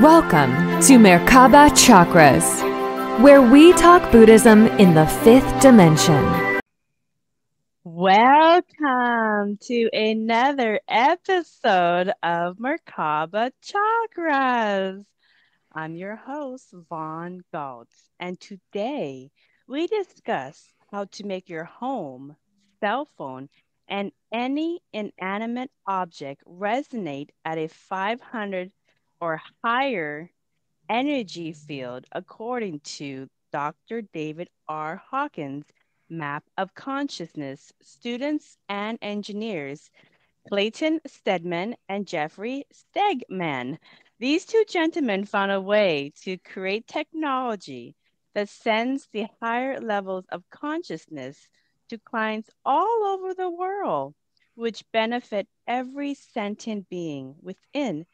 Welcome to Merkaba Chakras, where we talk Buddhism in the fifth dimension. Welcome to another episode of Merkaba Chakras. I'm your host, Vaughn Galt, and today we discuss how to make your home, cell phone, and any inanimate object resonate at a 500 or higher energy field according to Dr. David R. Hawkins' map of consciousness. Students and engineers Clayten Stedmann and Jeffrey Stegman. These two gentlemen found a way to create technology that sends the higher levels of consciousness to clients all over the world, which benefit every sentient being within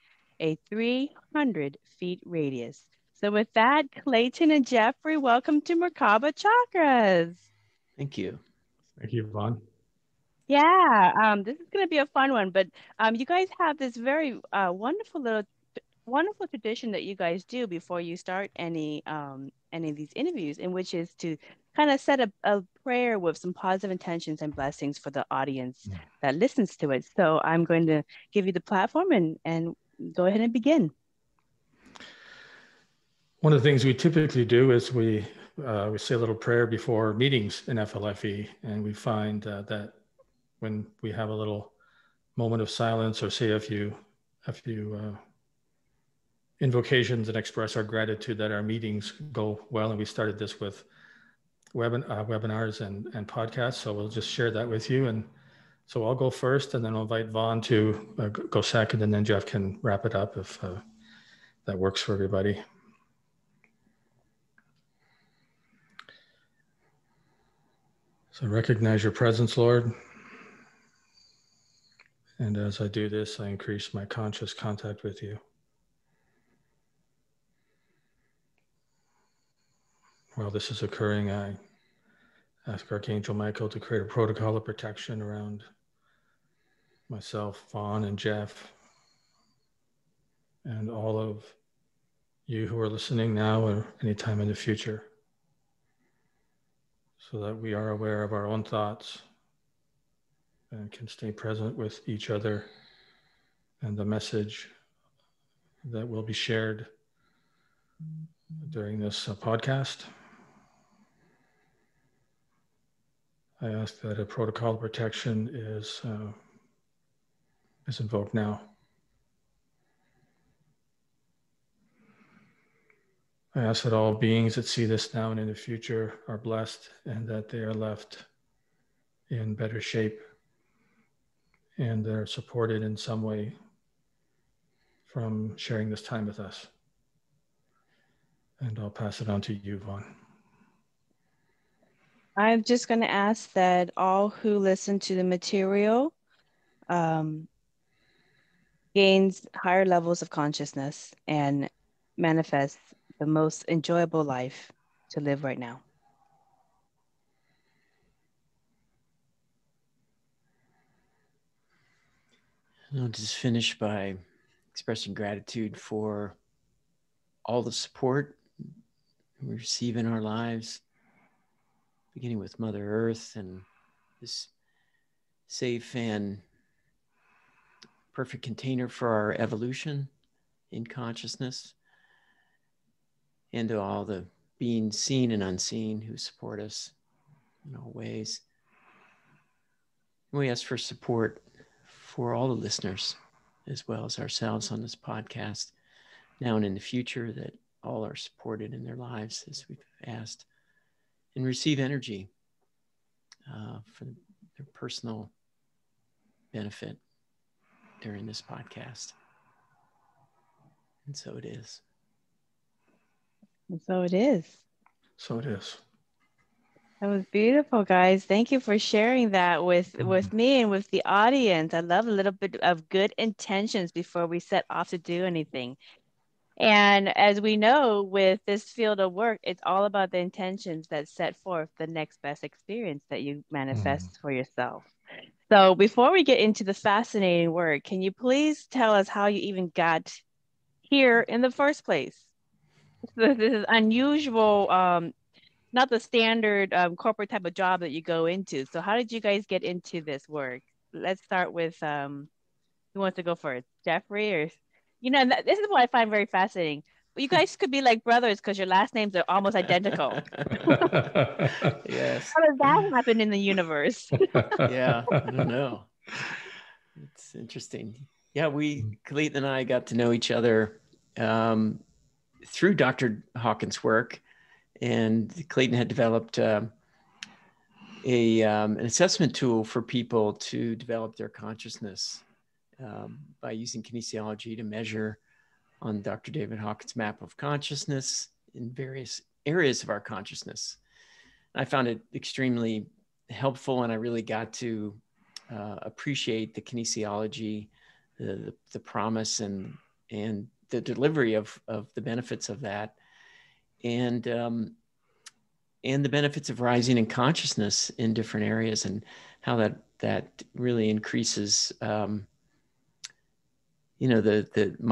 a 300 feet radius. So with that, Clayten and Jeffrey, welcome to Merkaba Chakras. Thank you. Thank you, Vaughn. Yeah, this is going to be a fun one, but you guys have this very wonderful tradition that you guys do before you start any of these interviews, in which is to kind of set a prayer with some positive intentions and blessings for the audience that listens to it. So I'm going to give you the platform and go ahead and begin. One of the things we typically do is we say a little prayer before meetings in FLFE, and we find that when we have a little moment of silence, or say a few invocations and express our gratitude that our meetings go well. And we started this with webinars and podcasts, so we'll just share that with you. And so I'll go first, and then I'll invite Vaughn to go second, and then Jeff can wrap it up if that works for everybody. So recognize your presence, Lord. And as I do this, I increase my conscious contact with you. While this is occurring, I ask Archangel Michael to create a protocol of protection around myself, Vaughn, and Jeff, and all of you who are listening now or anytime in the future, so that we are aware of our own thoughts and can stay present with each other and the message that will be shared during this podcast. I ask that a protocol of protection is invoked now. I ask that all beings that see this now and in the future are blessed, and that they are left in better shape and they're supported in some way from sharing this time with us. And I'll pass it on to you, Vaughn. I'm just going to ask that all who listen to the material gains higher levels of consciousness and manifests the most enjoyable life to live right now. I'll just finish by expressing gratitude for all the support we receive in our lives, beginning with Mother Earth and this safe and perfect container for our evolution in consciousness, and to all the beings seen and unseen who support us in all ways. And we ask for support for all the listeners, as well as ourselves on this podcast, now and in the future, that all are supported in their lives as we've asked, and receive energy for their personal benefit during this podcast. And so it is. And so it is. So it is. That was beautiful, guys. Thank you for sharing that with me and with the audience. I love a little bit of good intentions before we set off to do anything. And as we know, with this field of work, it's all about the intentions that set forth the next best experience that you manifest for yourself. So before we get into the fascinating work, can you please tell us how you even got here in the first place? This is unusual, not the standard corporate type of job that you go into. So how did you guys get into this work? Let's start with who wants to go first? Jeffrey or, this is what I find very fascinating. You guys could be like brothers because your last names are almost identical. Yes. How does that happen in the universe? Yeah, I don't know. It's interesting. Yeah, Clayten and I got to know each other through Dr. Hawkins' work, and Clayten had developed an assessment tool for people to develop their consciousness by using kinesiology to measure on Dr. David Hawkins' map of consciousness in various areas of our consciousness. I found it extremely helpful, and I really got to appreciate the kinesiology, the promise, and the delivery of the benefits of that, and the benefits of rising in consciousness in different areas, and how that really increases, my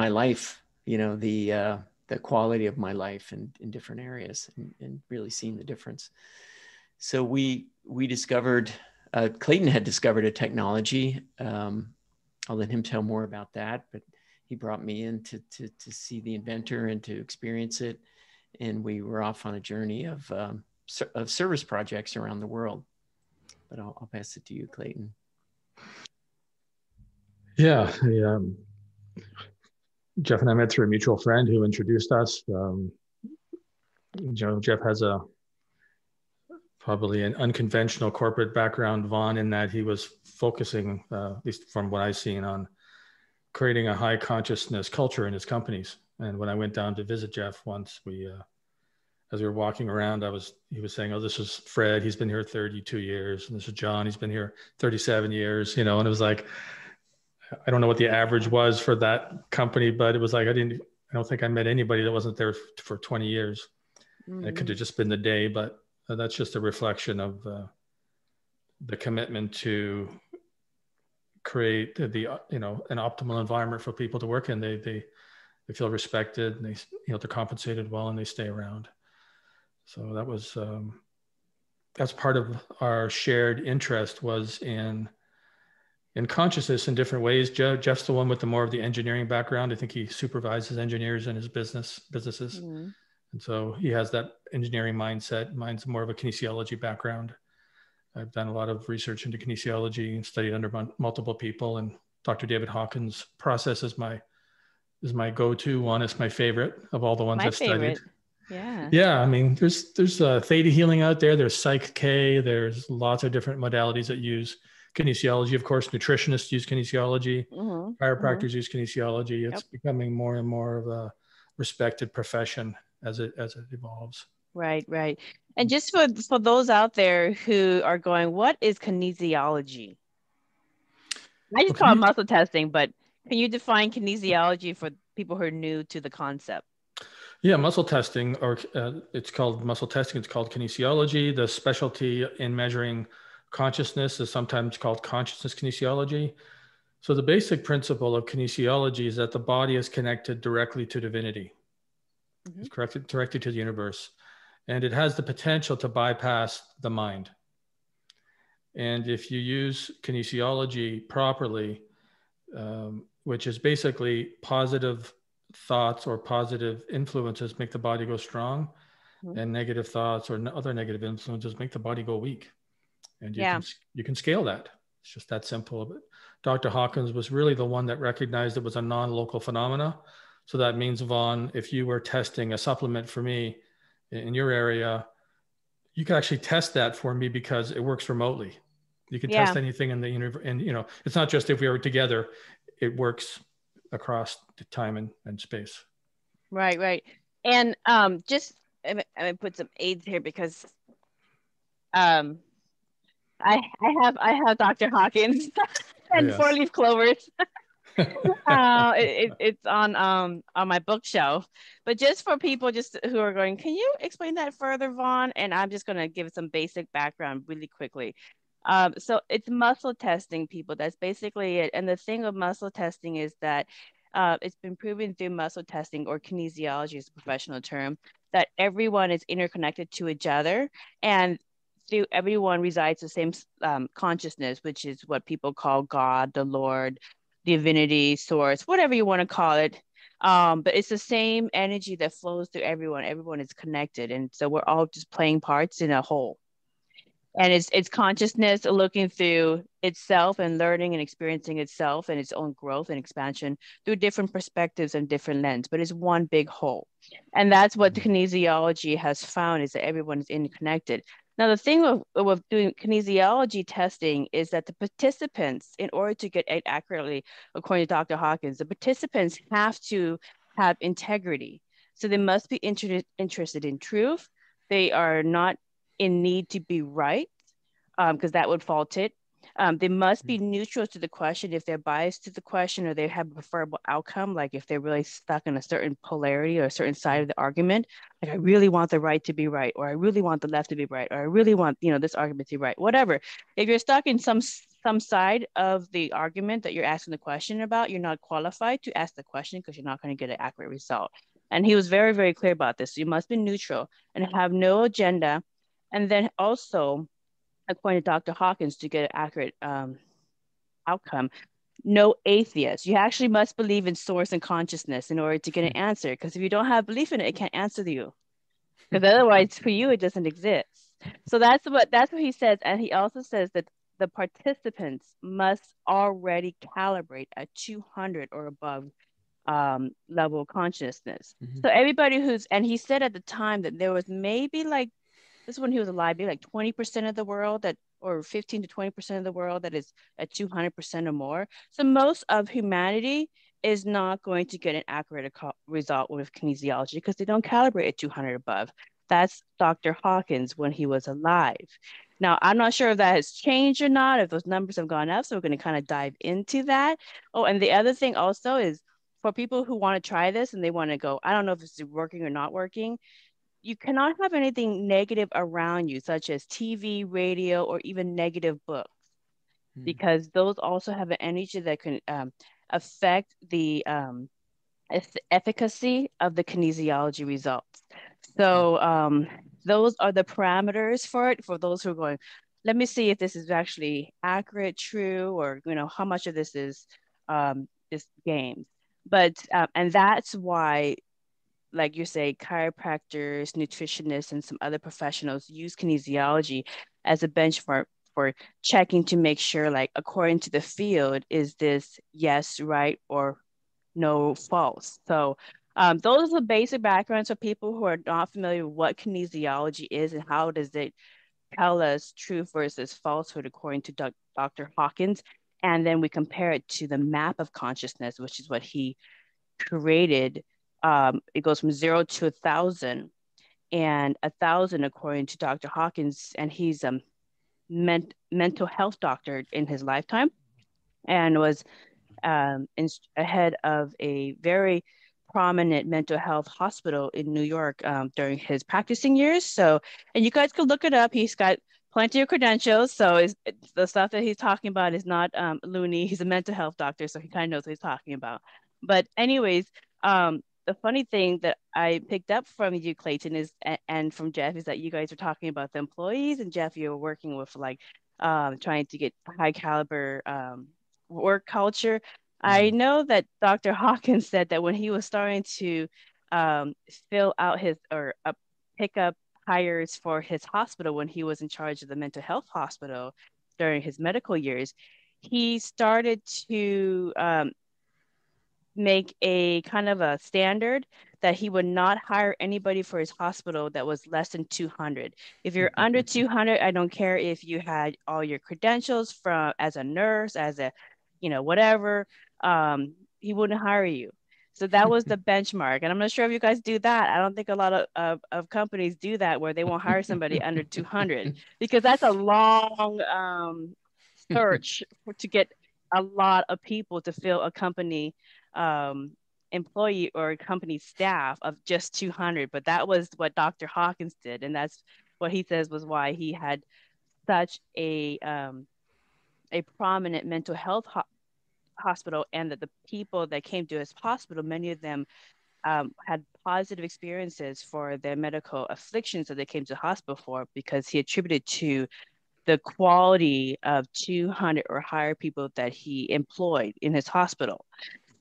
life, the quality of my life in different areas, and really seeing the difference. So we discovered, Clayten had discovered a technology. I'll let him tell more about that, but he brought me in to see the inventor and to experience it. And we were off on a journey of service projects around the world. But I'll pass it to you, Clayten. Yeah, Jeff and I met through a mutual friend who introduced us. Jeff has probably an unconventional corporate background, Vaughn, in that he was focusing, at least from what I've seen, on creating a high consciousness culture in his companies. And when I went down to visit Jeff once, as we were walking around, he was saying, "Oh, this is Fred. He's been here 32 years. And this is John. He's been here 37 years." And it was like, I don't know what the average was for that company, but it was like, I don't think I met anybody that wasn't there for 20 years. Mm-hmm. It could have just been the day, but that's just a reflection of the commitment to create an optimal environment for people to work in. They feel respected, and they're compensated well, and they stay around. So that was that's part of our shared interest, was in consciousness in different ways. Jeff's the one with the more of the engineering background. I think he supervises engineers in his businesses. Mm-hmm. And so he has that engineering mindset. Mine's more of a kinesiology background. I've done a lot of research into kinesiology and studied under multiple people. And Dr. David Hawkins' process is my go-to one. It's my favorite of all the ones I've studied. Yeah. Yeah. I mean, there's theta healing out there. There's Psych K. There's lots of different modalities that use kinesiology. Of course, nutritionists use kinesiology. Mm-hmm. Chiropractors use kinesiology. It's becoming more and more of a respected profession as it evolves. Right. And just for those out there who are going, what is kinesiology? I just call it muscle testing, but can you define kinesiology for people who are new to the concept? Yeah, muscle testing, or it's called muscle testing. It's called kinesiology. The specialty in measuring consciousness is sometimes called consciousness kinesiology. So the basic principle of kinesiology is that the body is connected directly to divinity. Mm-hmm. It's connected directly to the universe. And it has the potential to bypass the mind. And if you use kinesiology properly, which is basically positive thoughts or positive influences make the body go strong, mm-hmm. and negative thoughts or other negative influences make the body go weak. And you can scale that. It's just that simple. But Dr. Hawkins was really the one that recognized it was a non-local phenomena. So that means, Vaughn, if you were testing a supplement for me in your area, you can actually test that for me because it works remotely. You can test anything in the universe. And, it's not just if we were together, it works across the time and space. Right. And just, I'm going to put some aids here because I have Dr. Hawkins and 4-leaf clovers. It's on my bookshelf, but just for people who are going, can you explain that further, Vaughn? And I'm just going to give some basic background really quickly. So it's muscle testing, people. That's basically it. And the thing of muscle testing is that it's been proven through muscle testing, or kinesiology is a professional term, that everyone is interconnected to each other, and through everyone resides the same consciousness, which is what people call God, the Lord, divinity, source, whatever you want to call it. But it's the same energy that flows through everyone. Everyone is connected. And so we're all just playing parts in a whole. And it's consciousness looking through itself and learning and experiencing itself and its own growth and expansion through different perspectives and different lens, but it's one big whole. And that's what the kinesiology has found, is that everyone is interconnected. Now, the thing with doing kinesiology testing is that the participants, in order to get it accurately, according to Dr. Hawkins, the participants have to have integrity. So they must be interested in truth. They are not in need to be right, because that would fault it. They must be neutral to the question. If they're biased to the question, or they have a preferable outcome, like if they're really stuck in a certain polarity or a certain side of the argument, like I really want the right to be right, or I really want the left to be right, or I really want, this argument to be right, whatever. If you're stuck in some side of the argument that you're asking the question about, you're not qualified to ask the question, because you're not going to get an accurate result. And he was very, very clear about this. So you must be neutral and have no agenda. And then also, according to Dr. Hawkins, to get an accurate outcome, no atheist. You actually must believe in source and consciousness in order to get an answer. Because if you don't have belief in it, it can't answer you. Because otherwise, for you, it doesn't exist. So that's what he says. And he also says that the participants must already calibrate at 200 or above level of consciousness. So everybody and he said at the time that there was maybe like, this is when he was alive, maybe like 20% of the world or 15 to 20% of the world that is at 200% or more. So most of humanity is not going to get an accurate result with kinesiology, because they don't calibrate at 200 above. That's Dr. Hawkins when he was alive. Now, I'm not sure if that has changed or not, if those numbers have gone up. So we're going to kind of dive into that. Oh, and the other thing also is, for people who want to try this and they want to go, I don't know if it's working or not working, you cannot have anything negative around you, such as TV, radio, or even negative books, because those also have an energy that can affect the efficacy of the kinesiology results. So those are the parameters for it, for those who are going, let me see if this is actually accurate, true, or how much of this is just games. But and that's why, like you say, chiropractors, nutritionists, and some other professionals use kinesiology as a benchmark for checking to make sure, like, according to the field, is this yes, right, or no, false. So those are the basic backgrounds for people who are not familiar with what kinesiology is and how does it tell us truth versus falsehood according to Dr. Hawkins. And then we compare it to the map of consciousness, which is what he created. It goes from 0 to 1,000, and 1,000 according to Dr. Hawkins, and he's a mental health doctor in his lifetime, and was ahead of a very prominent mental health hospital in New York during his practicing years. So, and you guys can look it up. He's got plenty of credentials. So the stuff that he's talking about is not loony. He's a mental health doctor, so he kind of knows what he's talking about. But anyways, the funny thing that I picked up from you, Clayten, is, and from Jeff, is that you guys are talking about the employees, and Jeff, you're working with like trying to get high caliber work culture. I know that Dr. Hawkins said that when he was starting to fill out his pick up hires for his hospital, when he was in charge of the mental health hospital during his medical years, he started to make a kind of a standard that he would not hire anybody for his hospital that was less than 200. If you're under 200, I don't care if you had all your credentials from as a nurse, as a, whatever, he wouldn't hire you. So that was the benchmark. And I'm not sure if you guys do that. I don't think a lot of companies do that, where they won't hire somebody under 200, because that's a long search to get a lot of people to fill a company employee or company staff of just 200. But that was what Dr. Hawkins did. And that's what he says was why he had such a prominent mental health hospital, and that the people that came to his hospital, many of them had positive experiences for their medical afflictions that they came to the hospital for, because he attributed to the quality of 200 or higher people that he employed in his hospital.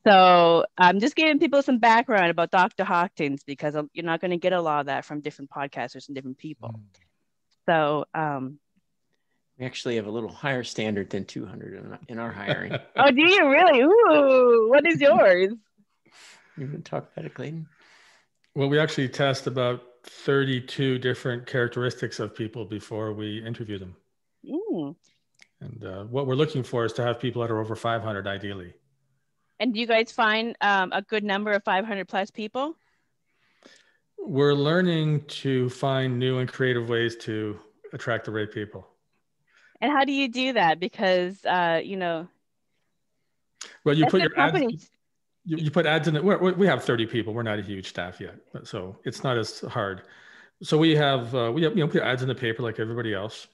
So I'm just giving people some background about Dr. Hawkins, because you're not going to get a lot of that from different podcasters and different people. So we actually have a little higher standard than 200 in our hiring. oh, do you really? Ooh, what is yours? You want to talk about it, Clayten? Well, we actually test about 32 different characteristics of people before we interview them. And what we're looking for is to have people that are over 500 ideally. And do you guys find a good number of 500 plus people? We're learning to find new and creative ways to attract the right people. And how do you do that? Because, you know, well, you put your ads, you put ads in it. We have 30 people. We're not a huge staff yet, so it's not as hard. So we have put ads in the paper like everybody else.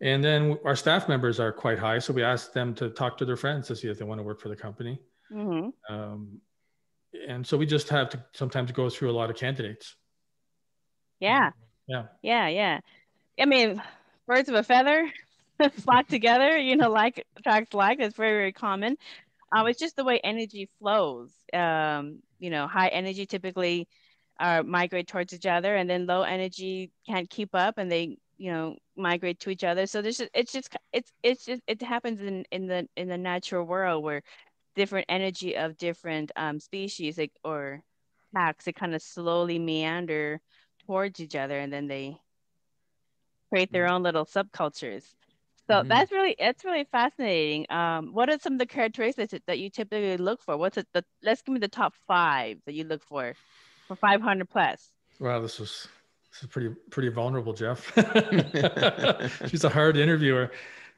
And then our staff members are quite high. So we ask them to talk to their friends to see if they want to work for the company. And so we just have to sometimes go through a lot of candidates. Yeah. I mean, birds of a feather flock together, you know, like attracts like. That's very, very common. It's just the way energy flows. You know, high energy typically migrate towards each other, and then low energy can't keep up, and they, you know, migrate to each other. So there's just, it happens in the natural world, where different energy of different species, like, or packs, they kind of slowly meander towards each other, and then they create their own little subcultures. So it's really fascinating. What are some of the characteristics that you typically look for? Let's give me the top 5 that you look for 500 plus. Wow, this is pretty vulnerable, Jeff. She's a hard interviewer.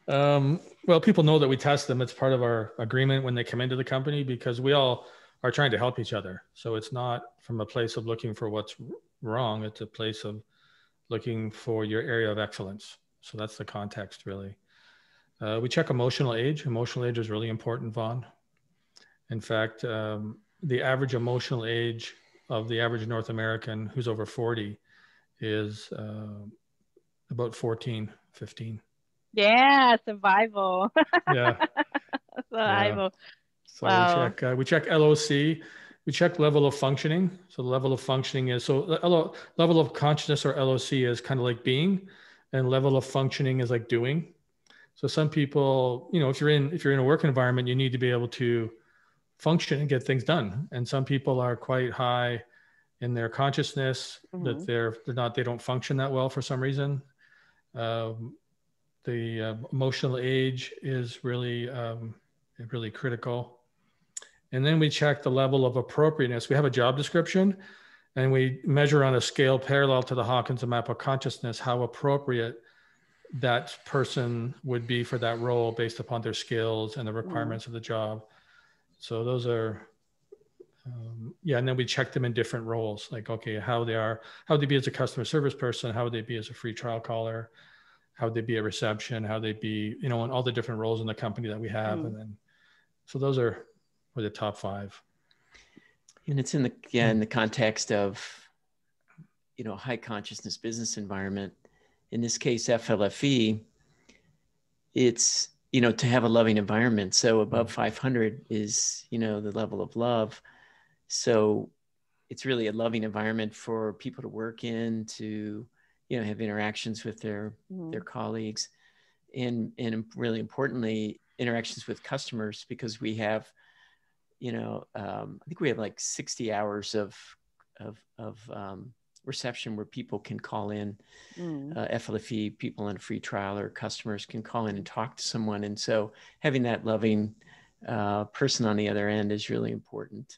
Well, people know that we test them. It's part of our agreement when they come into the company, because we all are trying to help each other. So it's not from a place of looking for what's wrong. It's a place of looking for your area of excellence. So that's the context, really. We check emotional age. Emotional age is really important, Vaughn. In fact, the average emotional age of the average North American who's over 40 is about 14, 15. Yeah, survival. Yeah. Survival. Yeah. So wow. We check LOC. We check level of functioning. So the level of functioning is, level of consciousness, or LOC, is kind of like being, and level of functioning is like doing. So some people, you know, if you're in a work environment, you need to be able to function and get things done. And some people are quite high in their consciousness, that they don't function that well for some reason. The emotional age is really critical. And then we check the level of appropriateness. We have a job description, and we measure on a scale parallel to the Hawkins map of consciousness how appropriate that person would be for that role based upon their skills and the requirements of the job. So those are, and then we check them in different roles, like, okay, how would they be as a customer service person? How would they be as a free trial caller? How would they be at reception? How would they be, you know, in all the different roles in the company that we have. And then, so those are the top 5. And it's in the context of, you know, high consciousness business environment. In this case, FLFE, it's, you know, to have a loving environment. So above 500 is, you know, the level of love. So it's really a loving environment for people to work in, to, you know, have interactions with their colleagues, and really importantly, interactions with customers, because we have, you know, I think we have like 60 hours of reception where people can call in, FLFE people in a free trial, or customers can call in and talk to someone. And so having that loving person on the other end is really important,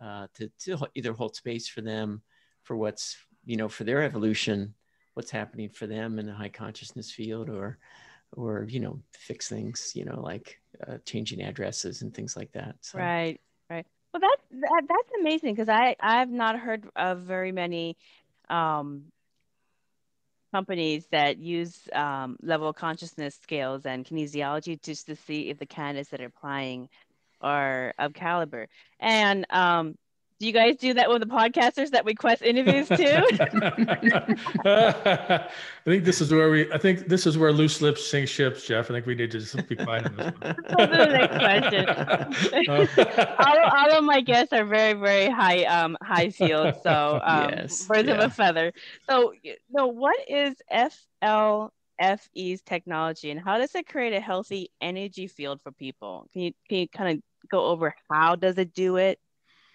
to either hold space for them, for what's, you know, for their evolution, what's happening for them in the high consciousness field, or, you know, fix things, you know, like changing addresses and things like that. So. Right. Well, that's amazing, because I've not heard of very many companies that use level of consciousness scales and kinesiology just to see if the candidates that are applying are of caliber. And do you guys do that with the podcasters that request interviews too? I think this is where loose lips sink ships, Jeff. I think we need to just be quiet on this one. On to the next question. all of my guests are very, very high field. So Yes, birds of yeah. a feather. So what is FLFE's technology, and how does it create a healthy energy field for people? Can you kind of go over how does it do it?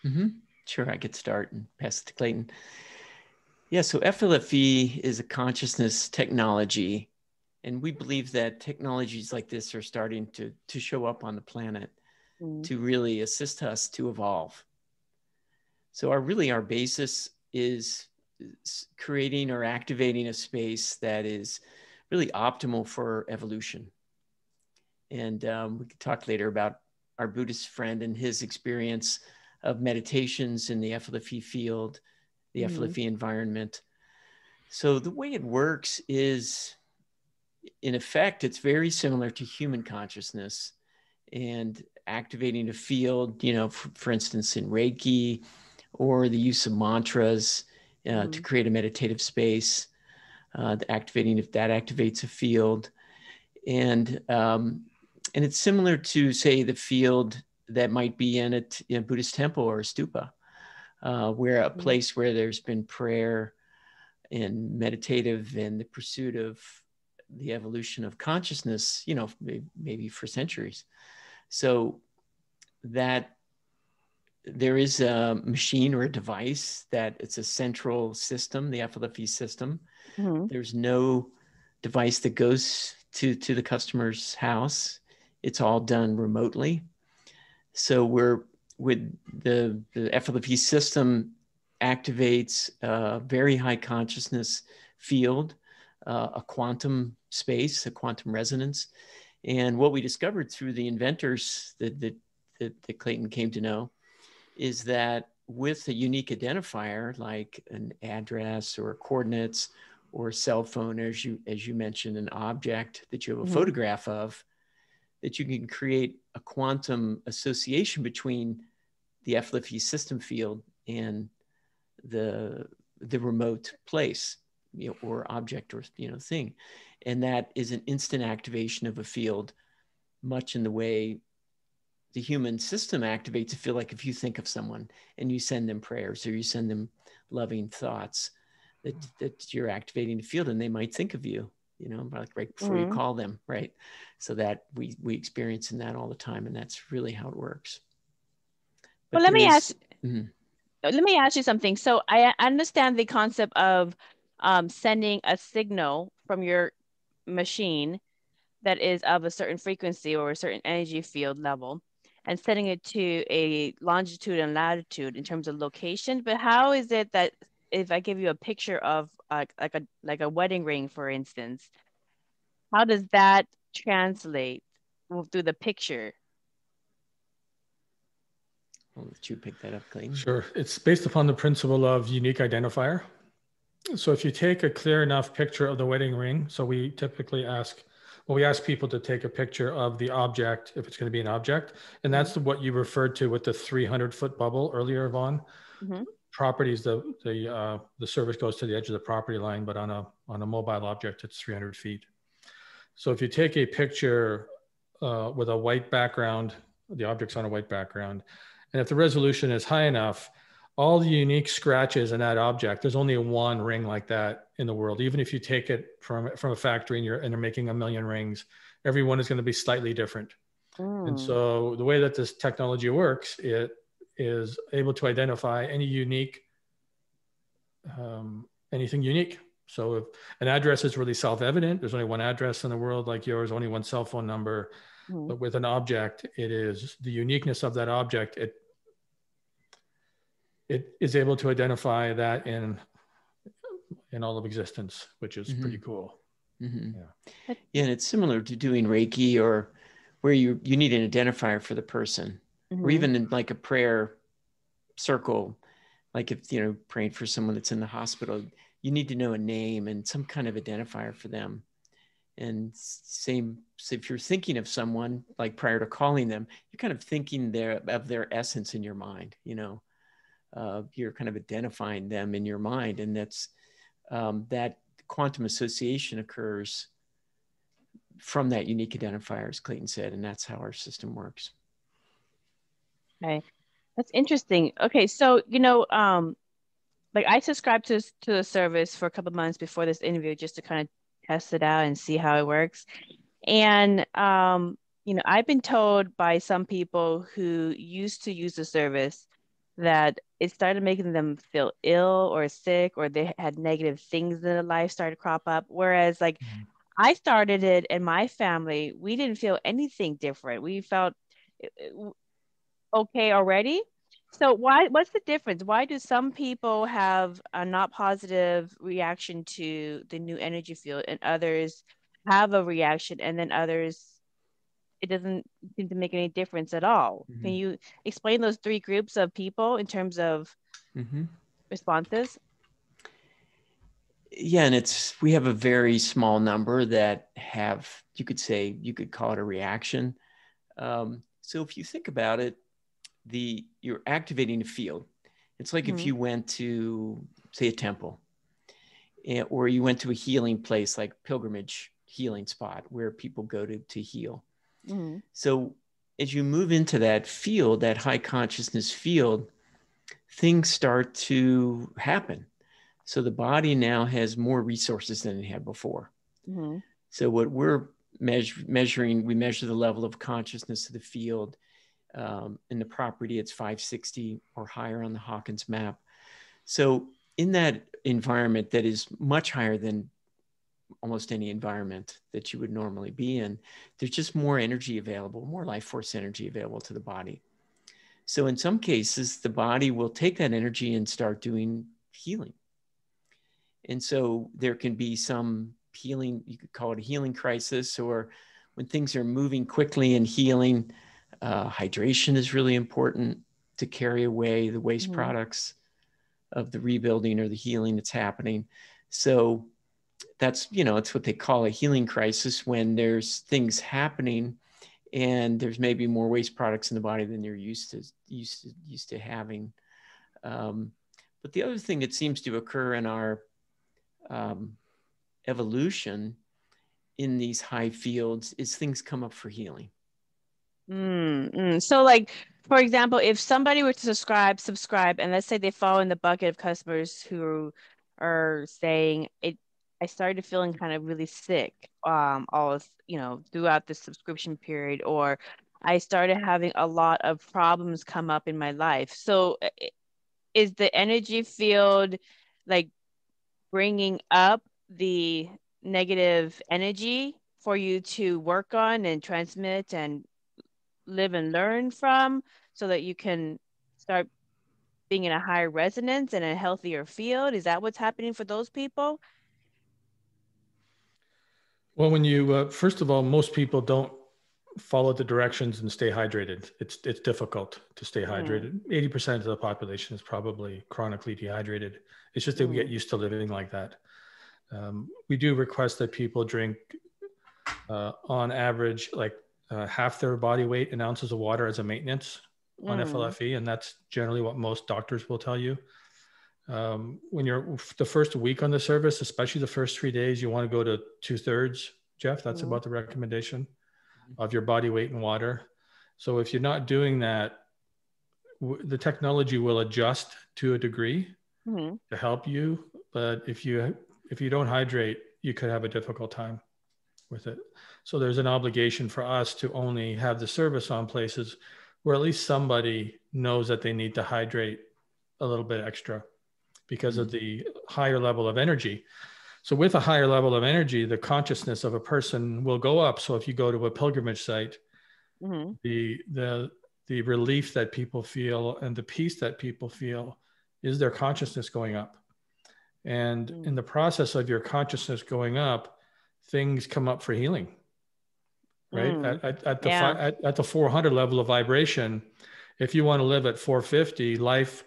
Mm-hmm. Sure, I could start and pass it to Clayten. Yeah, so FLFE is a consciousness technology, and we believe that technologies like this are starting to show up on the planet to really assist us to evolve. So our basis is creating or activating a space that is really optimal for evolution. And we could talk later about our Buddhist friend and his experience of meditations in the FLFE field, the FLFE environment. So the way it works is, in effect, it's very similar to human consciousness and activating a field, for instance, in Reiki, or the use of mantras to create a meditative space, that activates a field. And it's similar to, say, the field that might be in a Buddhist temple or a stupa, where a place where there's been prayer and meditative and the pursuit of the evolution of consciousness, maybe for centuries. So that there is a machine or a device that it's a central system, the FLFE system. There's no device that goes to the customer's house. It's all done remotely. So with the FLFE system activates a very high consciousness field, a quantum space, a quantum resonance. And what we discovered through the inventors that Clayten came to know is that with a unique identifier like an address or coordinates or a cell phone, as you mentioned, an object that you have a photograph of, that you can create a quantum association between the FLFE system field and the remote place, or object, or thing. And that is an instant activation of a field, much in the way the human system activates a field. Like if you think of someone and you send them prayers or you send them loving thoughts, that you're activating the field, and they might think of you, right before you call them, right? So that we experience in that all the time, and that's really how it works. But let me ask you something. So I understand the concept of sending a signal from your machine that is of a certain frequency or a certain energy field level, and setting it to a longitude and latitude in terms of location. But how is it that if I give you a picture of like a wedding ring, for instance, how does that translate through the picture? I'll let you pick that up, Clayten. Sure. It's based upon the principle of unique identifier. So if you take a clear enough picture of the wedding ring, so we typically ask people to take a picture of the object, if it's going to be an object. And that's what you referred to with the 300-foot bubble earlier, Vaughn. Properties, the service goes to the edge of the property line, but on a mobile object, it's 300 feet. So if you take a picture with a white background, the object's on a white background, and if the resolution is high enough, all the unique scratches in that object, there's only one ring like that in the world. Even if you take it from a factory and they're making 1 million rings, every one is going to be slightly different. And so the way that this technology works, it is able to identify any unique, anything unique. So if an address is really self-evident, there's only one address in the world like yours, only one cell phone number. But with an object, it is the uniqueness of that object. It is able to identify that in all of existence, which is pretty cool. Yeah, and it's similar to doing Reiki, or where you need an identifier for the person, or even in like a prayer circle, like if praying for someone that's in the hospital, you need to know a name and some kind of identifier for them. And same, so if you're thinking of someone, like prior to calling them, you're kind of thinking of their essence in your mind, you know, you're kind of identifying them in your mind. And that's, that quantum association occurs from that unique identifier, as Clayten said, and that's how our system works. Okay, that's interesting. Okay, so, you know, like I subscribed to the service for a couple of months before this interview just to kind of test it out and see how it works. And, you know, I've been told by some people who used to use the service that it started making them feel ill or sick, or they had negative things in their life started to crop up. Whereas like I started it and my family, we didn't feel anything different. We felt okay already. So what's the difference? Why do some people have a not positive reaction to the new energy field and others have a reaction, and then others, it doesn't seem to make any difference at all? Mm-hmm. Can you explain those three groups of people in terms of responses? Yeah, and we have a very small number that have, you could call it a reaction. So if you think about it, you're activating a field. It's like if you went to, say, a temple, or you went to a healing place, like pilgrimage healing spot where people go to heal. So as you move into that field, that high consciousness field, things start to happen. So the body now has more resources than it had before. So what we're measuring, we measure the level of consciousness of the field. In the property, it's 560 or higher on the Hawkins map. So in that environment that is much higher than almost any environment that you would normally be in, there's just more energy available, more life force energy available to the body. So in some cases, the body will take that energy and start doing healing. And so there can be some healing, you could call it a healing crisis, or when things are moving quickly and healing, hydration is really important to carry away the waste products of the rebuilding or the healing that's happening. So that's, it's what they call a healing crisis, when there's things happening and there's maybe more waste products in the body than you're used to having. But the other thing that seems to occur in our evolution in these high fields is things come up for healing. So like, for example, if somebody were to subscribe, and let's say they fall in the bucket of customers who are saying I started feeling kind of really sick, throughout the subscription period, or I started having a lot of problems come up in my life. So is the energy field like bringing up the negative energy for you to work on and transmit and live and learn from, so that you can start being in a higher resonance and a healthier field? Is that what's happening for those people? Well, when you, first of all, most people don't follow the directions and stay hydrated. It's difficult to stay hydrated. 80% of the population is probably chronically dehydrated. It's just that we get used to living like that. We do request that people drink on average, like half their body weight in ounces of water as a maintenance on FLFE. And that's generally what most doctors will tell you. When you're the first week on the service, especially the first 3 days, you want to go to 2/3, Jeff. That's about the recommendation of your body weight in water. So if you're not doing that, the technology will adjust to a degree to help you. But if you don't hydrate, you could have a difficult time with it. So there's an obligation for us to only have the service on places where at least somebody knows that they need to hydrate a little bit extra because of the higher level of energy. So with a higher level of energy, the consciousness of a person will go up. So if you go to a pilgrimage site, the relief that people feel and the peace that people feel is their consciousness going up. And in the process of your consciousness going up, things come up for healing, right? At the 400 level of vibration, if you want to live at 450, life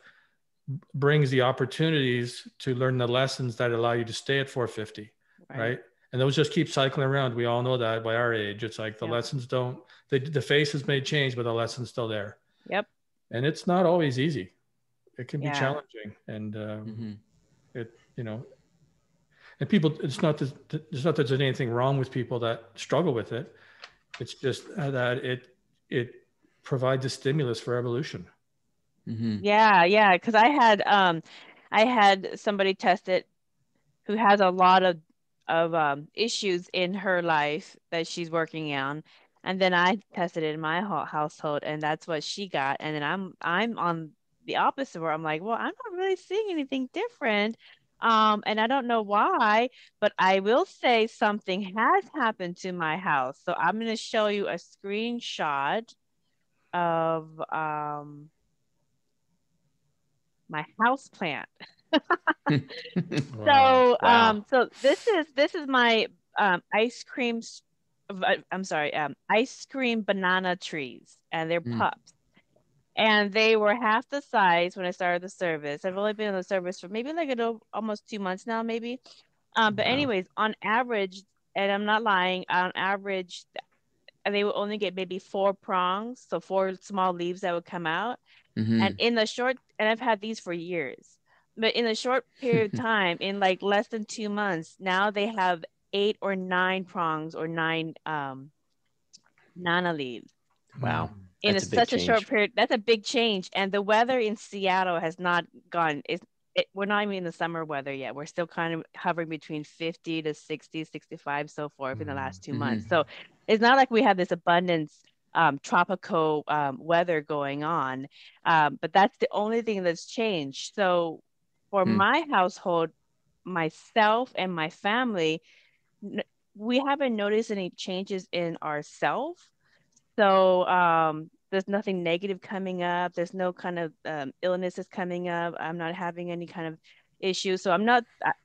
brings the opportunities to learn the lessons that allow you to stay at 450, right? And those just keep cycling around. We all know that by our age. It's like the lessons don't, the faces may change, but the lesson's still there. Yep. And it's not always easy. It can be Yeah. challenging. And it, you know, and people, it's not that there's anything wrong with people that struggle with it. It's just that it provides a stimulus for evolution. Yeah. Because I had somebody test it who has a lot of issues in her life that she's working on, and then I tested it in my household, and that's what she got. And then I'm on the opposite, where I'm like, well, I'm not really seeing anything different, and I don't know why, but I will say something has happened to my house. So I'm going to show you a screenshot of my house plant. Wow. So this is my ice cream banana trees, and they're pups. And they were half the size when I started the service. I've only been in the service for maybe like almost 2 months now, maybe. But anyways, on average, and I'm not lying, on average, they would only get maybe 4 prongs, so 4 small leaves that would come out. And I've had these for years, but in a short period of time, in like less than 2 months, now they have 8 or 9 prongs or 9 nana leaves. Wow. In such a short period. That's a big change. And the weather in Seattle has not gone. We're not even in the summer weather yet. We're still kind of hovering between 50 to 60, 65, so forth in the last 2 months. So it's not like we have this abundance tropical weather going on. But that's the only thing that's changed. So for my household, myself and my family, we haven't noticed any changes in ourselves. So there's nothing negative coming up. There's no kind of illnesses coming up. I'm not having any kind of issues. So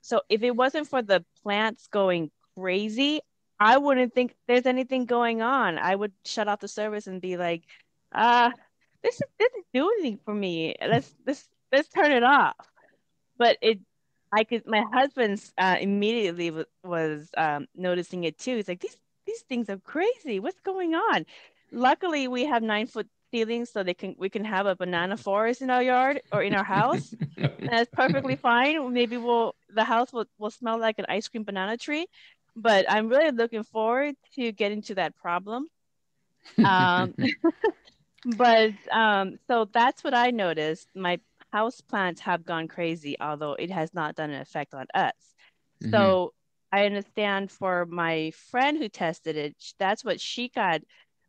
so if it wasn't for the plants going crazy, I wouldn't think there's anything going on. I would shut off the service and be like, this isn't doing anything for me. Let's turn it off. But my husband's immediately was noticing it too. He's like, these things are crazy. What's going on? Luckily, we have 9-foot ceilings, so we can have a banana forest in our yard or in our house. And that's perfectly fine. Maybe the house will smell like an ice cream banana tree. But I'm really looking forward to getting to that problem. So that's what I noticed. My house plants have gone crazy, although it has not done an effect on us. So I understand for my friend who tested it, that's what she got,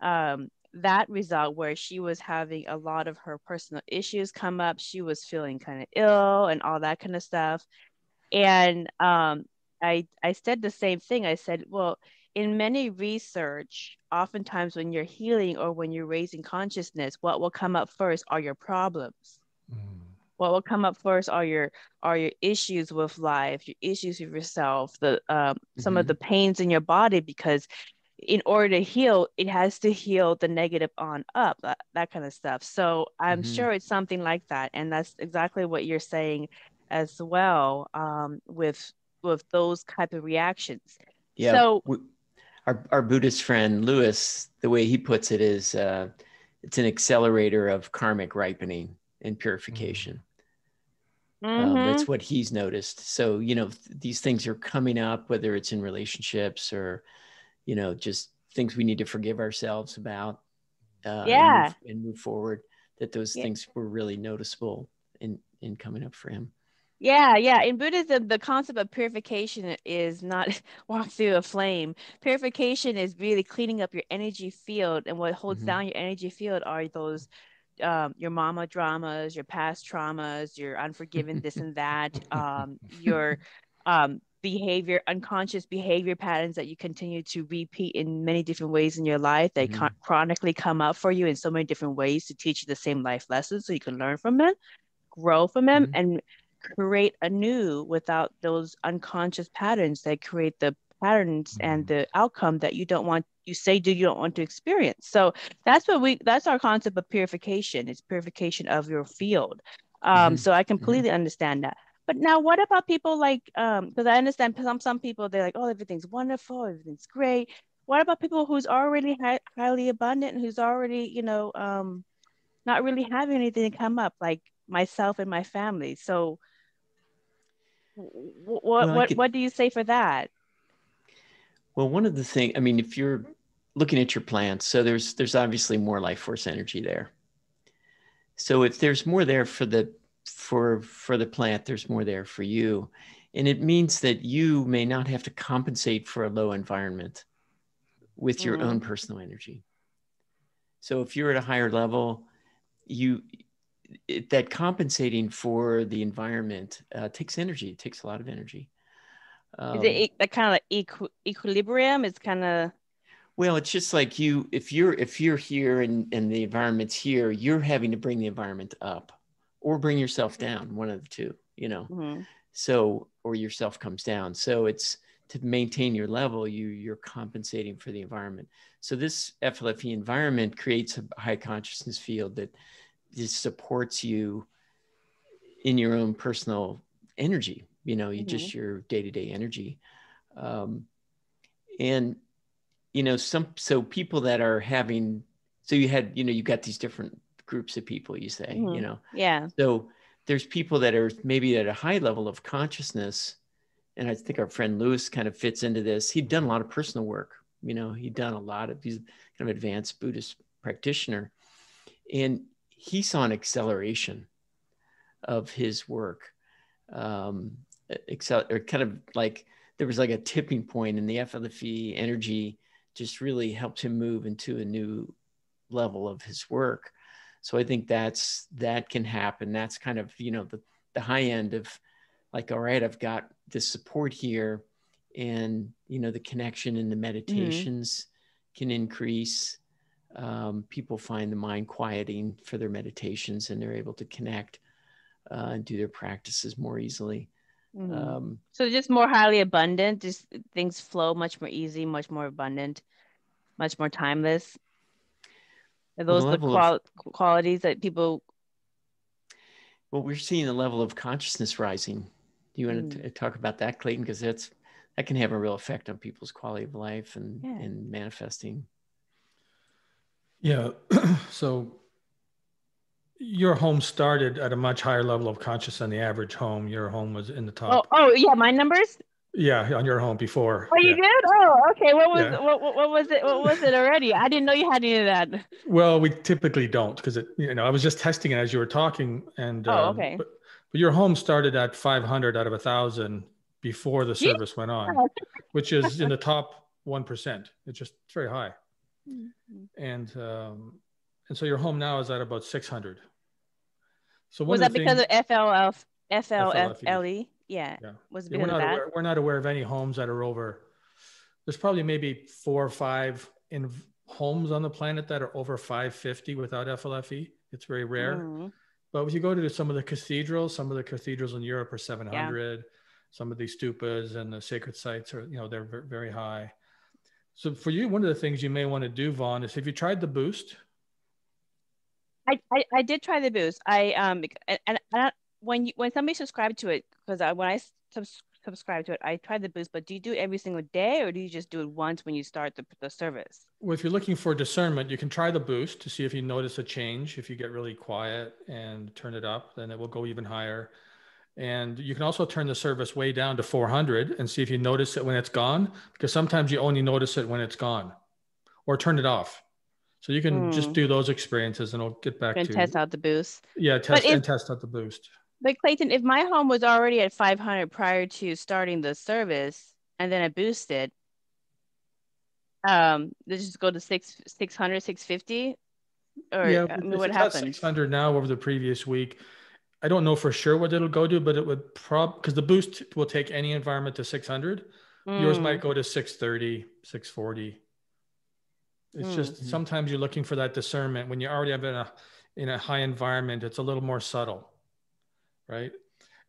that result, where she was having a lot of her personal issues come up. She was feeling kind of ill and all that kind of stuff. And I said the same thing. I said, well, in many research, oftentimes when you're healing or when you're raising consciousness, what will come up first are your problems. What will come up first are your issues with life, your issues with yourself, some of the pains in your body, because in order to heal, it has to heal the negative on up, that kind of stuff. So I'm sure it's something like that. And that's exactly what you're saying as well, with those type of reactions. Yeah. So our Buddhist friend, Lewis, the way he puts it is, it's an accelerator of karmic ripening and purification. That's what he's noticed. So, these things are coming up, whether it's in relationships or, just things we need to forgive ourselves about, and move forward, that those things were really noticeable in coming up for him. Yeah. In Buddhism, the concept of purification is not walk through a flame. Purification is really cleaning up your energy field, and what holds down your energy field are those your mama dramas, your past traumas, your unforgiven this and that, your unconscious behavior patterns that you continue to repeat in many different ways in your life that chronically come up for you in so many different ways to teach you the same life lessons, so you can learn from them, grow from them, and create anew without those unconscious patterns that create the patterns and the outcome that you don't want to experience. So that's our concept of purification. It's purification of your field. So I completely understand that. But now what about people like, because I understand some people, they're like, oh, everything's wonderful, everything's great. What about people who's already highly abundant and who's already, not really having anything come up, like myself and my family? So what do you say for that? Well, one of the things, I mean, if you're looking at your plants, so there's obviously more life force energy there. So if there's more there for the plant, there's more there for you. And it means that you may not have to compensate for a low environment with your own personal energy. So if you're at a higher level, that compensating for the environment takes energy. It takes a lot of energy. Is it that kind of like equilibrium? It's kind of... Well, it's just like if you're here and the environment's here, you're having to bring the environment up or bring yourself down, one of the two, So, or yourself comes down. So it's to maintain your level, you're compensating for the environment. So this FLFE environment creates a high consciousness field that just supports you in your own personal energy, just your day-to-day energy. So people that are having, so you got these different groups of people, you say, Yeah. So there's people that are maybe at a high level of consciousness. And I think our friend Lewis kind of fits into this. He'd done a lot of personal work. He's kind of advanced Buddhist practitioner. And he saw an acceleration of his work. Kind of like there was like a tipping point in the FLFE energy just really helped him move into a new level of his work. So I think that can happen. That's kind of, the high end of like, all right, I've got this support here, and, the connection and the meditations can increase. People find the mind quieting for their meditations, and they're able to connect and do their practices more easily. So just more highly abundant, just things flow much more easy, much more abundant, much more timeless. Are those the qualities that people... Well, we're seeing the level of consciousness rising. Do you want to talk about that, Clayten? Because that can have a real effect on people's quality of life and manifesting. Yeah. So your home started at a much higher level of consciousness than the average home. Your home was in the top. Oh yeah, my numbers? Yeah, on your home before. Oh, you did? Oh, okay. What was it? What was it already? I didn't know you had any of that. Well, we typically don't, because I was just testing it as you were talking, and okay. But your home started at 500 out of 1,000 before the service went on, which is in the top 1%. It's very high, and so your home now is at about 600. So was that because of FLFE? Yeah. Was it because of that? We're not aware of any homes that are over. There's probably maybe 4 or 5 homes on the planet that are over 550 without FLFE. It's very rare. But if you go to some of the cathedrals in Europe are 700. Some of these stupas and the sacred sites are, they're very high. So for you, one of the things you may want to do, Vaughn, is have you tried the boost? I did try the boost. When somebody subscribed to it, because when I subscribe to it, I tried the boost. But do you do it every single day, or do you just do it once when you start the service? Well, if you're looking for discernment, you can try the boost to see if you notice a change. If you get really quiet and turn it up, then it will go even higher. And you can also turn the service way down to 400 and see if you notice it when it's gone, because sometimes you only notice it when it's gone, or turn it off. So you can just do those experiences, and I'll get back to test out the boost. Yeah, test out the boost. But Clayten, if my home was already at 500 prior to starting the service, and then I boosted, let's just go to 600, 650, or yeah, what happens? 600 now over the previous week. I don't know for sure what it'll go to, but it would because the boost will take any environment to 600. Yours might go to 630, 640. It's just sometimes you're looking for that discernment. When you already have in a high environment, it's a little more subtle, right?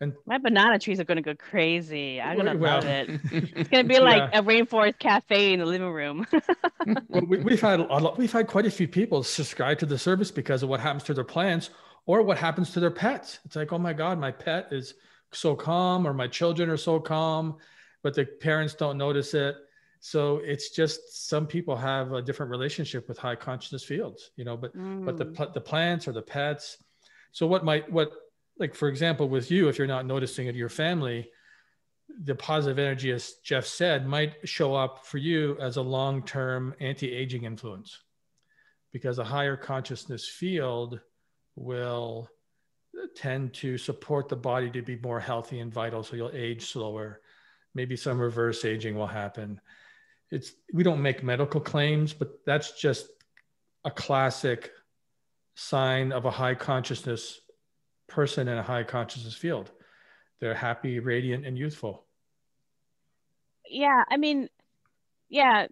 And my banana trees are going to go crazy. I'm going to love it. It's going to be like a rainforest cafe in the living room. Well, we've had quite a few people subscribe to the service because of what happens to their plants or what happens to their pets. It's like, oh my God, my pet is so calm, or my children are so calm, but the parents don't notice it. So it's just, some people have a different relationship with high consciousness fields, you know, but the plants or the pets. So what like, for example, with you, if you're not noticing it, your family, the positive energy, as Jeff said, might show up for you as a long-term anti-aging influence, because a higher consciousness field will tend to support the body to be more healthy and vital. So you'll age slower. Maybe some reverse aging will happen. We don't make medical claims, but that's just a classic sign of a high consciousness person in a high consciousness field. They're happy, radiant, and youthful. Yeah, I mean, yeah,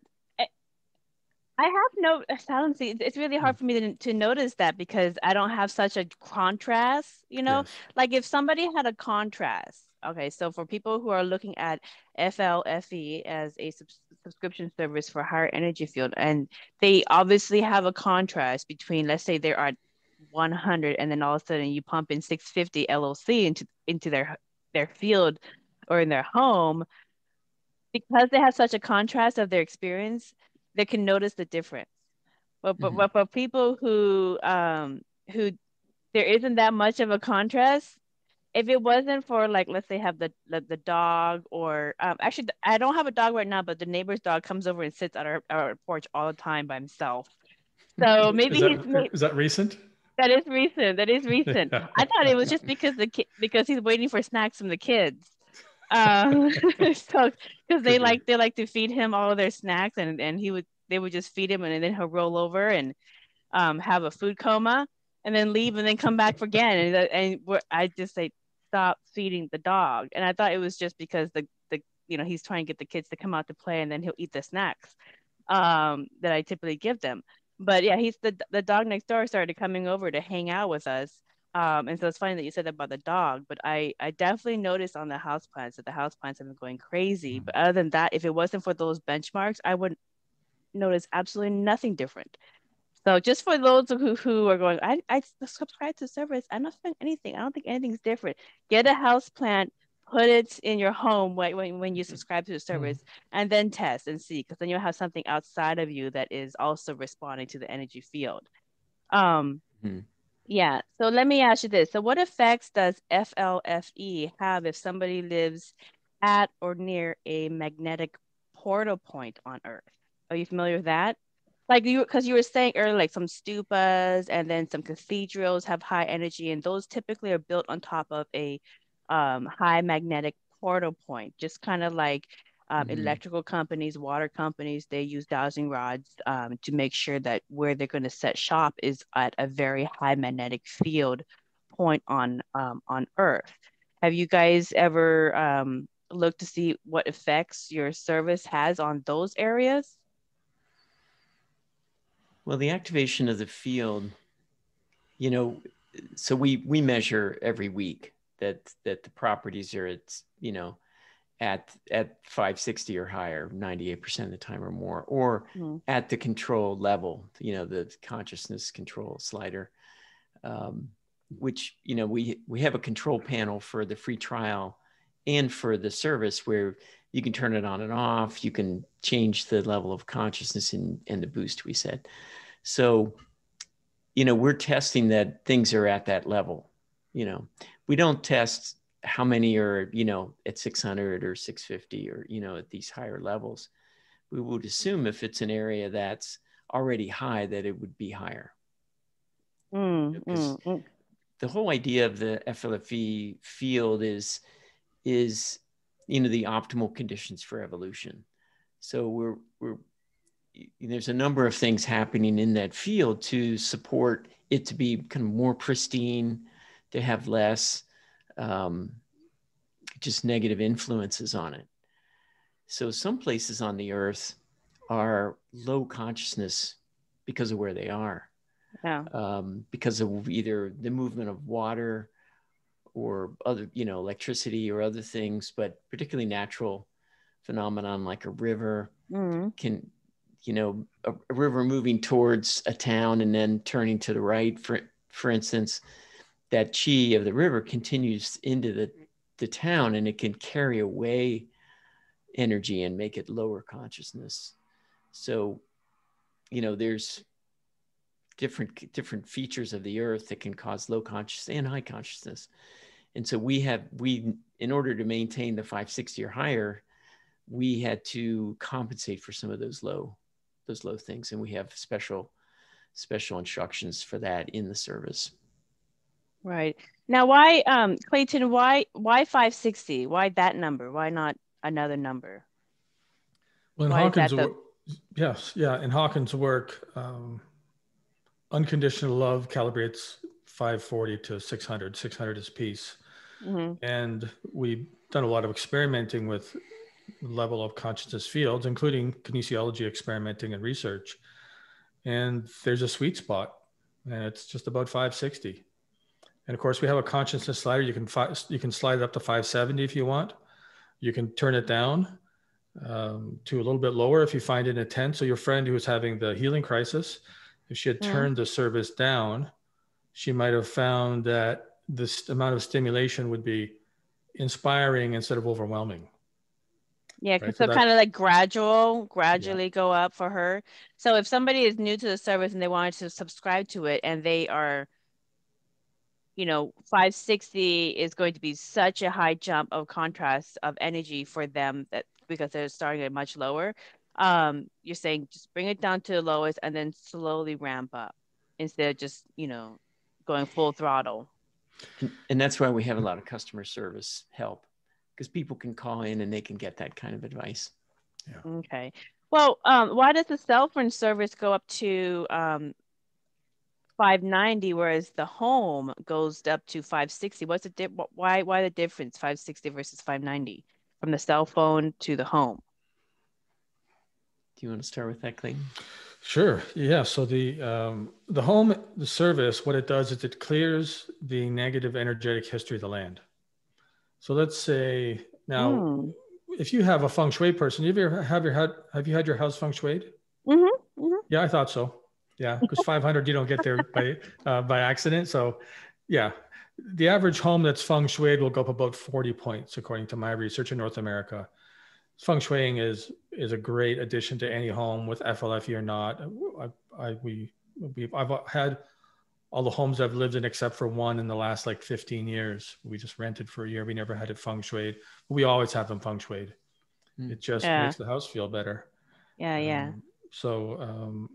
I have no silence. It's really hard for me to notice that, because I don't have such a contrast, you know? Yes. Like if somebody had a contrast, okay, so for people who are looking at FLFE as a subscription service for higher energy field, and they obviously have a contrast between, let's say they're at 100, and then all of a sudden you pump in 650 LOC into their field or in their home, because they have such a contrast of their experience, they can notice the difference. But for people who there isn't that much of a contrast, if it wasn't for, like, let's say have the dog, or actually I don't have a dog right now, but the neighbor's dog comes over and sits at our porch all the time by himself. So maybe is that recent? That is recent. That is recent. Yeah. I thought it was just because because he's waiting for snacks from the kids. So because they like to feed him all of their snacks, and they would just feed him, and then he'll roll over and have a food coma, and then leave, and then come back again, I just say, stop feeding the dog. And I thought it was just because the he's trying to get the kids to come out to play, and then he'll eat the snacks that I typically give them. But yeah, he's the dog next door started coming over to hang out with us. And so it's funny that you said that about the dog, but I definitely noticed on the houseplants that the houseplants have been going crazy. But other than that, if it wasn't for those benchmarks, I would notice absolutely nothing different. So just for those who are going, I subscribe to service, I'm not feeling anything. I don't think anything's different. Get a house plant, put it in your home when you subscribe to the service, and then test and see, because then you'll have something outside of you that is also responding to the energy field. Yeah. So let me ask you this. So what effects does FLFE have if somebody lives at or near a magnetic portal point on Earth? Are you familiar with that? Like because you were saying earlier, like some stupas and then some cathedrals have high energy, and those typically are built on top of a high magnetic portal point, just kind of like electrical companies, water companies, they use dowsing rods to make sure that where they're going to set shop is at a very high magnetic field point on Earth. Have you guys ever looked to see what effects your service has on those areas? Well, the activation of the field, so we measure every week that the properties are at 560 or higher 98% of the time or more, or at the control level, the consciousness control slider, which we have a control panel for the free trial and for the service where you can turn it on and off. You can change the level of consciousness and the boost we set. So, we're testing that things are at that level. We don't test how many are, at 600 or 650 or, at these higher levels. We would assume if it's an area that's already high, that it would be higher. The whole idea of the FLFE field is the optimal conditions for evolution. So there's a number of things happening in that field to support it to be kind of more pristine, to have less just negative influences on it. So some places on the earth are low consciousness because of where they are. Yeah. Because of either the movement of water or other, electricity or other things, but particularly natural phenomenon like a river can, a river moving towards a town and then turning to the right, for instance, that chi of the river continues into the town, and it can carry away energy and make it lower consciousness. So, you know, there's different features of the earth that can cause low consciousness and high consciousness. And so we in order to maintain the 560 or higher, we had to compensate for some of those low things. And we have special instructions for that in the service. Right. Now, why, Clayten, why 560? Why that number? Why not another number? Well, in Hawkins' work, yes, yeah, in Hawkins' work, unconditional love calibrates 540 to 600. 600 is peace. Mm-hmm. And we've done a lot of experimenting with level of consciousness fields, including kinesiology experimenting and research. And there's a sweet spot, and it's just about 560. And of course, we have a consciousness slider. You can slide it up to 570 if you want. You can turn it down to a little bit lower if you find it intense. So your friend who was having the healing crisis, if she had turned the service down, she might have found that this amount of stimulation would be inspiring instead of overwhelming. Yeah, right? So kind of like gradually go up for her. So if somebody is new to the service and they wanted to subscribe to it, and they are, you know, 560 is going to be such a high jump of contrast of energy for them, that because they're starting at much lower. You're saying just bring it down to the lowest and then slowly ramp up instead of just, you know, going full throttle. And that's why we have a lot of customer service help, because people can call in and they can get that kind of advice. Yeah. Okay. Well, why does the cell phone service go up to 590, whereas the home goes up to 560? What's the why the difference, 560 versus 590 from the cell phone to the home? Do you want to start with that, Clayten? Sure. Yeah. So the home, the service, what it does is it clears the negative energetic history of the land. So let's say now, if you have a feng shui person, have you had your house feng shuied? Mm-hmm. Mm-hmm. Yeah, I thought so. Yeah, because 500 you don't get there by accident. So, yeah, the average home that's feng shuied will go up about 40 points according to my research in North America. Feng shuiing is a great addition to any home with FLFE or not. I've had all the homes I've lived in except for one in the last like 15 years. We just rented for a year. We never had it feng shuied. We always have them feng shuied. It just makes the house feel better. Yeah. So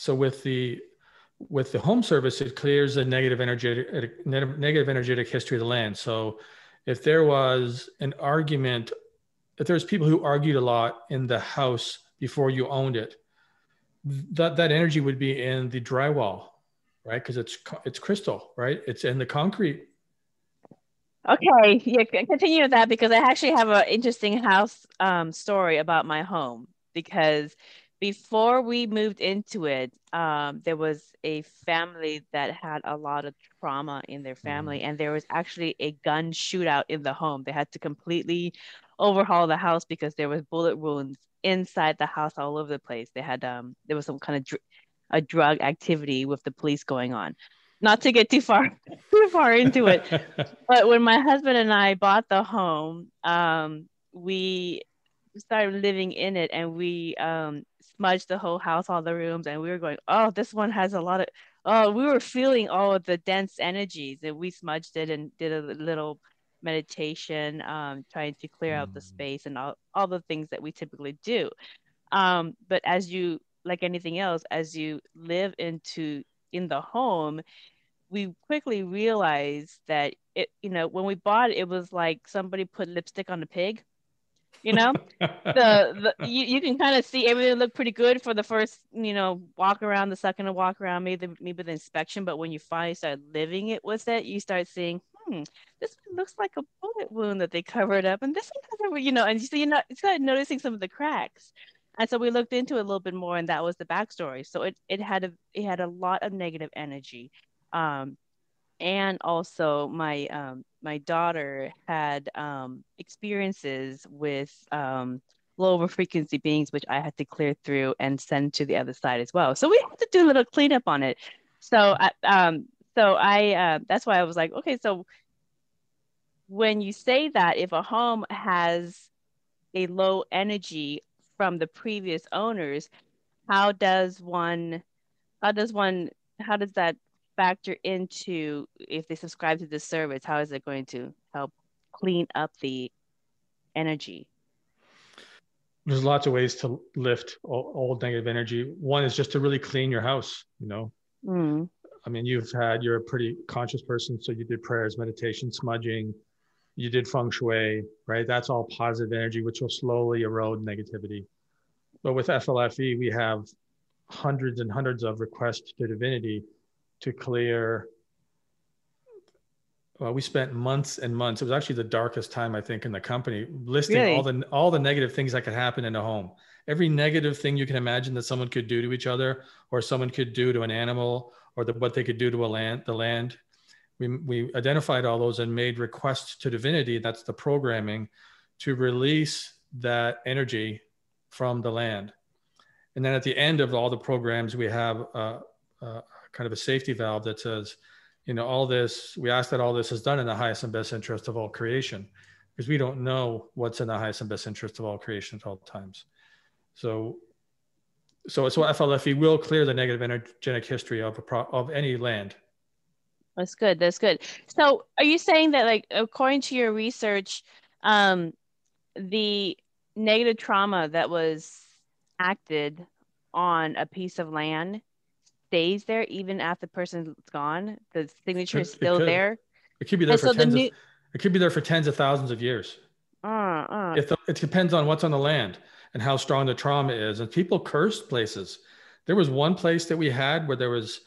with the home service, it clears the negative energetic history of the land. So if there was an argument, if there's people who argued a lot in the house before you owned it, that energy would be in the drywall, right? Because it's crystal, right? It's in the concrete. Okay, yeah, continue with that, because I actually have an interesting house story about my home. Because before we moved into it, there was a family that had a lot of trauma in their family, and there was actually a gun shootout in the home. They had to completely overhaul the house because there was bullet wounds inside the house all over the place. They had there was some kind of a drug activity with the police going on. Not to get too far into it, but when my husband and I bought the home, we started living in it, and we smudged the whole house, all the rooms, and we were going, oh, this one has a lot of, we were feeling all of the dense energies, and we smudged it and did a little meditation, trying to clear out the space and all the things that we typically do. But as you, like anything else, as you live in the home, we quickly realized that it, you know, when we bought it, it was like somebody put lipstick on a pig. You know, you can kind of see everything look pretty good for the first, you know, walk around, the second walk around, maybe the inspection. But when you finally start living it with it, you start seeing, this one looks like a bullet wound that they covered up, and this one doesn't, you know, and so you start noticing some of the cracks. And so we looked into it a little bit more, and that was the backstory. So it had a lot of negative energy. And also my daughter had experiences with lower frequency beings, which I had to clear through and send to the other side as well. So we had to do a little cleanup on it. So I that's why I was like, okay, so when you say that, if a home has a low energy from the previous owners, how does one, how does one, how does that factor into if they subscribe to this service? How is it going to help clean up the energy? There's lots of ways to lift old negative energy. One is just to really clean your house, you know. Mm. I mean, you're a pretty conscious person, so you did prayers, meditation, smudging, you did feng shui, right? That's all positive energy, which will slowly erode negativity. But with FLFE, we have hundreds and hundreds of requests to divinity to clear. Well, we spent months and months. It was actually the darkest time, I think, in the company, listing Really? all the negative things that could happen in a home. Every negative thing you can imagine that someone could do to each other, or someone could do to an animal, or what they could do to the land. We identified all those and made requests to divinity. That's the programming to release that energy from the land. And then at the end of all the programs, we have kind of a safety valve that says, you know, all this, we ask that all this is done in the highest and best interest of all creation, because we don't know what's in the highest and best interest of all creation at all times. So FLFE will clear the negative energetic history of any land. That's good. That's good. So are you saying that, like, according to your research, the negative trauma that was acted on a piece of land stays there even after the person's gone? The signature is still there? It could be there And for so it could be there for tens of thousands of years. It depends on what's on the land and how strong the trauma is. And people cursed places. There was one place that we had where there was,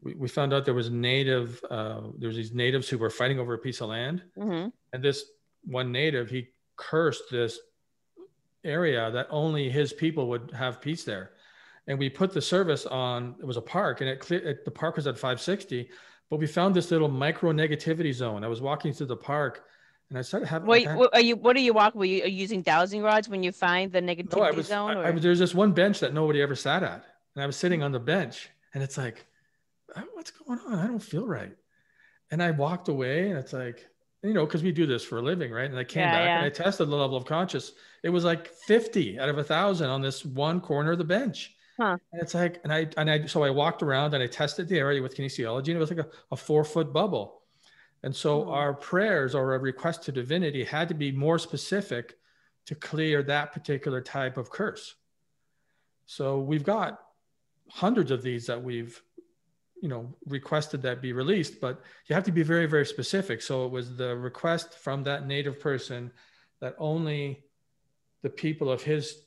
we found out there was these natives who were fighting over a piece of land. Mm-hmm. And this one native, he cursed this area that only his people would have peace there. And we put the service on, it was a park, and the park was at 560, but we found this little micro negativity zone. I was walking through the park and I started having, what are you walking? Are you using dowsing rods when you find the negativity zone? There's this one bench that nobody ever sat at. And I was sitting on the bench and it's like, what's going on? I don't feel right. And I walked away and it's like, you know, because we do this for a living, right? And I came back and I tested the level of conscious. It was like 50 out of 1,000 on this one corner of the bench. Huh. And it's like, so I walked around and I tested the area with kinesiology, and it was like a 4-foot bubble. And so our prayers or a request to divinity had to be more specific to clear that particular type of curse. So we've got hundreds of these that we've, you know, requested that be released, but you have to be very, very specific. So it was the request from that native person that only the people of his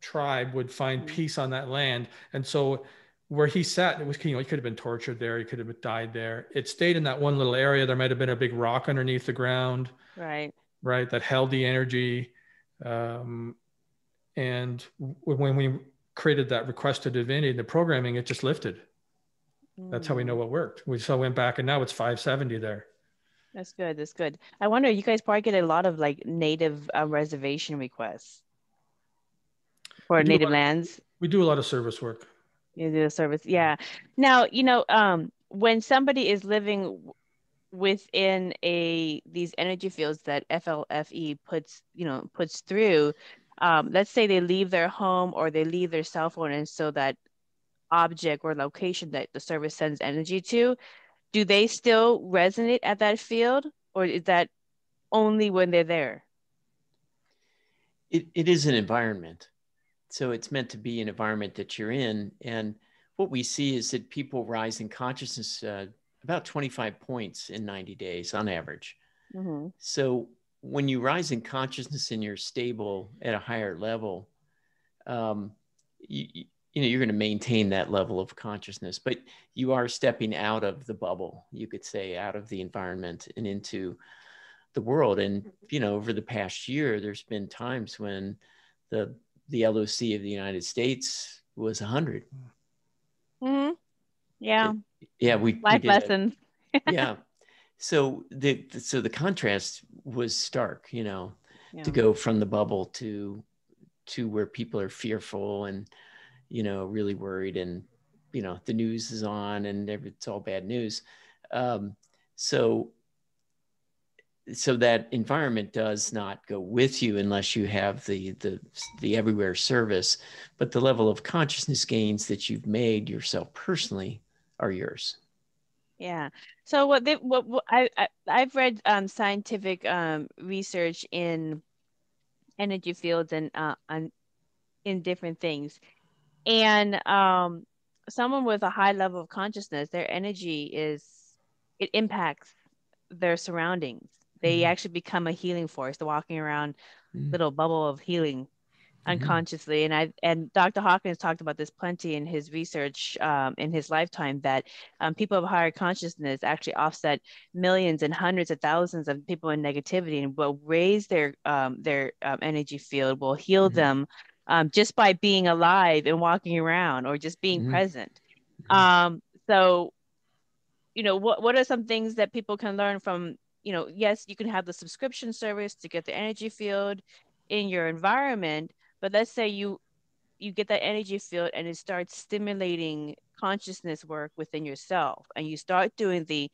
tribe would find peace on that land. And so where he sat, it was, you know, he could have been tortured there. He could have died there. It stayed in that one little area. There might've been a big rock underneath the ground, right, that held the energy. And when we created that request to divinity, the programming, it just lifted. That's how we know what worked. We so went back, and now it's 570 there. That's good. That's good. I wonder, you guys probably get a lot of like native reservation requests for native lands. We do a lot of service work. You do a service, yeah. Now, you know, when somebody is living within these energy fields that FLFE puts through, let's say they leave their home or they leave their cell phone, and so that object or location that the service sends energy to, do they still resonate at that field, or is that only when they're there? It is an environment. So it's meant to be an environment that you're in. And what we see is that people rise in consciousness about 25 points in 90 days on average. Mm-hmm. So when you rise in consciousness and you're stable at a higher level, you know, you're going to maintain that level of consciousness, but you are stepping out of the bubble, you could say, out of the environment and into the world. And, you know, over the past year, there's been times when the LOC of the United States was 100. Mm-hmm. Yeah. We did lessons. Yeah. So the contrast was stark, you know, to go from the bubble to where people are fearful and, you know, really worried, and, you know, the news is on and it's all bad news. So so that environment does not go with you unless you have the everywhere service, but the level of consciousness gains that you've made yourself personally are yours. Yeah. So I've read scientific research in energy fields and in different things. And someone with a high level of consciousness, their energy it impacts their surroundings. They actually become a healing force. They're walking around little bubble of healing unconsciously. And Dr. Hawkins talked about this plenty in his research in his lifetime, that people of higher consciousness actually offset millions and hundreds of thousands of people in negativity, and will raise their energy field, will heal them just by being alive and walking around, or just being present. So, what are some things that people can learn from, yes, you can have the subscription service to get the energy field in your environment, but let's say you get that energy field and it starts stimulating consciousness work within yourself, and you start doing the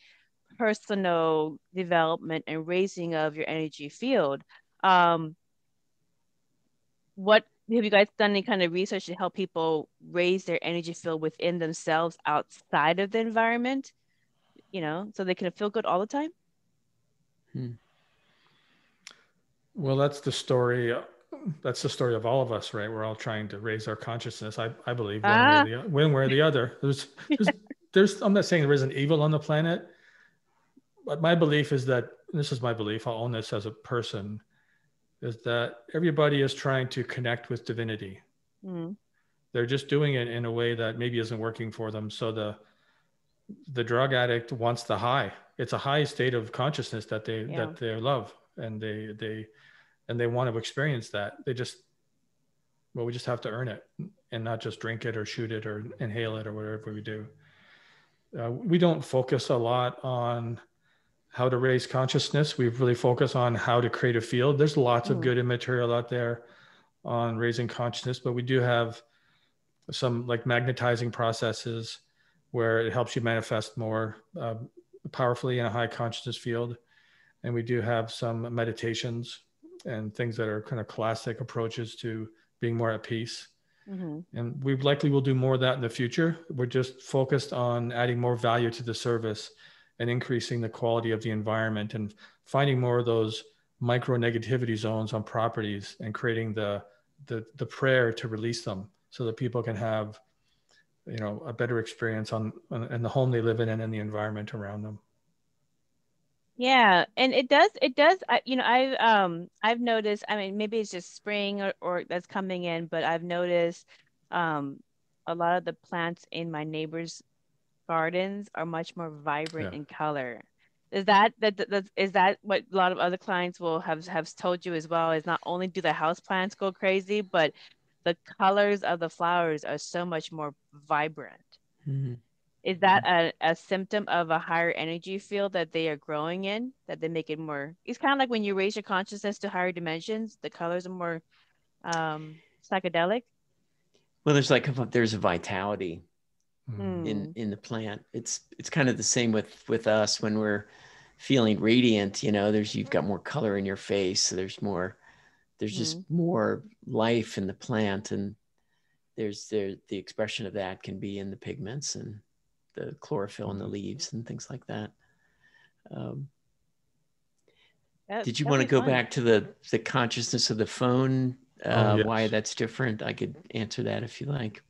personal development and raising of your energy field. What have you guys done, any kind of research to help people raise their energy field within themselves outside of the environment, so they can feel good all the time? Well, that's the story. That's the story of all of us, right? We're all trying to raise our consciousness. I believe one way or the other. There's. I'm not saying there isn't evil on the planet, but my belief is that, this is my belief, I'll own this as a person, is that everybody is trying to connect with divinity. They're just doing it in a way that maybe isn't working for them. So the drug addict wants the high. It's a high state of consciousness that they love, and they want to experience that. We just have to earn it, and not just drink it or shoot it or inhale it or whatever we do. We don't focus a lot on how to raise consciousness. We really focus on how to create a field. There's lots of good material out there on raising consciousness, but we do have some like magnetizing processes where it helps you manifest more powerfully in a high consciousness field. And we do have some meditations and things that are kind of classic approaches to being more at peace. And we likely will do more of that in the future. We're just focused on adding more value to the service and increasing the quality of the environment, and finding more of those micro negativity zones on properties, and creating the prayer to release them, so that people can have, a better experience in the home they live in and in the environment around them. Yeah, and it does. I've noticed, I mean, maybe it's just spring or that's coming in, but I've noticed a lot of the plants in my neighbors' gardens are much more vibrant in color. Is that what a lot of other clients will have told you as well? Is not only do the house plants go crazy, but the colors of the flowers are so much more vibrant. Is that a symptom of a higher energy field that they are growing in, that they make it more? It's kind of like when you raise your consciousness to higher dimensions, the colors are more psychedelic. Well, there's a vitality in the plant. It's kind of the same with us when we're feeling radiant. You've got more color in your face. So there's just more life in the plant, and the expression of that can be in the pigments and the chlorophyll in the leaves and things like that. Did you want to go back to the consciousness of the phone? Yes. Why that's different? I could answer that if you like.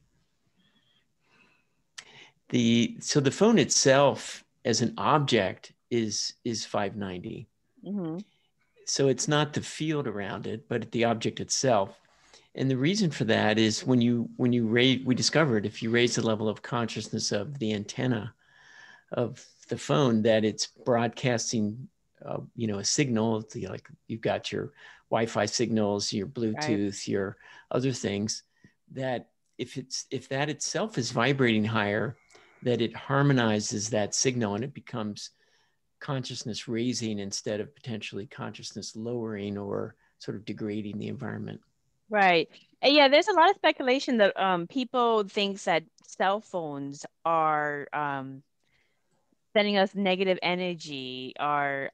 So the phone itself as an object is 590. So it's not the field around it, but the object itself. And the reason for that is we discovered if you raise the level of consciousness of the antenna of the phone, that it's broadcasting, a signal. Like you've got your Wi-Fi signals, your Bluetooth, your other things. That if that itself is vibrating higher, that it harmonizes that signal and it becomes consciousness raising instead of potentially consciousness lowering or sort of degrading the environment. Right. And yeah, there's a lot of speculation that people think that cell phones are sending us negative energy, are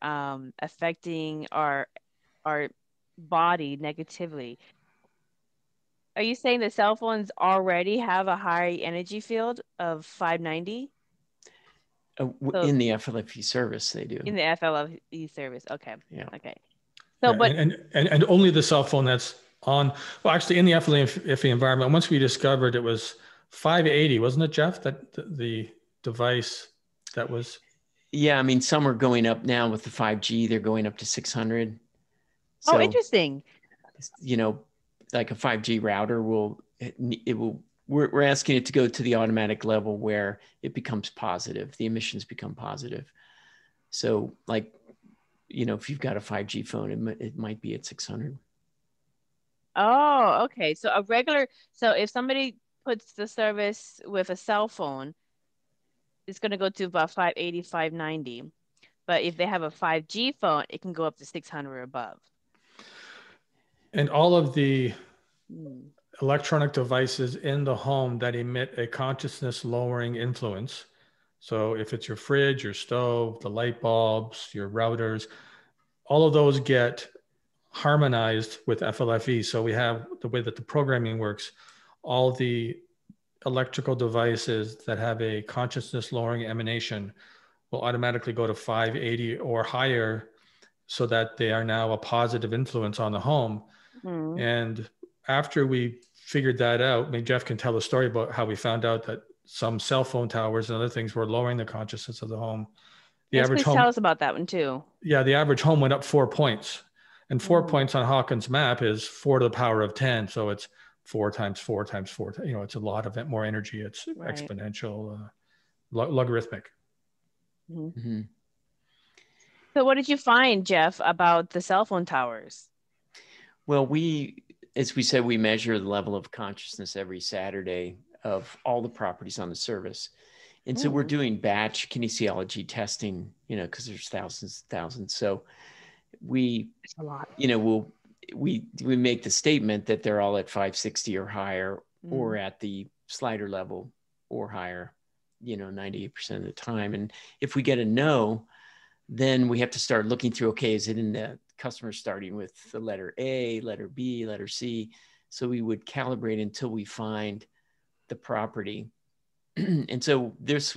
affecting our body negatively. Are you saying that cell phones already have a high energy field of 590? So In the FLFE service, they do. in the FLFE service. Okay. Yeah. Okay. So, Yeah, but and only the cell phone that's on. Well, actually, in the FLFE environment, once we discovered it was 580, wasn't it, Jeff? That the device that was. Yeah, I mean, some are going up now with the 5G. They're going up to 600. So, oh, interesting. You know, like a 5G router we're asking it to go to the automatic level where it becomes positive. The emissions become positive. So like, you know, if you've got a 5G phone, it might be at 600. Oh, okay. So so if somebody puts the service with a cell phone, it's going to go to about 580, 590. But if they have a 5G phone, it can go up to 600 or above. And all of the Hmm. electronic devices in the home that emit a consciousness lowering influence. So if it's your fridge, your stove, the light bulbs, your routers, all of those get harmonized with FLFE. So we have the way that the programming works, all the electrical devices that have a consciousness lowering emanation will automatically go to 580 or higher so that they are now a positive influence on the home. Mm. And after we figured that out, I mean, Jeff can tell a story about how we found out that some cell phone towers and other things were lowering the consciousness of the home. The Yes, average please home, tell us about that one too. yeah, the average home went up 4 points. And 4 points on Hawkin's map is 4 to the power of 10. So it's 4 times 4 times 4. You know, it's a lot of more energy. It's Right. exponential, logarithmic. Mm-hmm. So what did you find, Jeff, about the cell phone towers? Well, as we said, we measure the level of consciousness every Saturday of all the properties on the service. And so we're doing batch kinesiology testing, you know, because there's thousands. So we, a lot. You know, we make the statement that they're all at 560 or higher, or at the slider level or higher, you know, 98% of the time. And if we get a no, then we have to start looking through, okay, is it in the customer starting with the letter A, letter B, letter C? So we would calibrate until we find the property. And so it's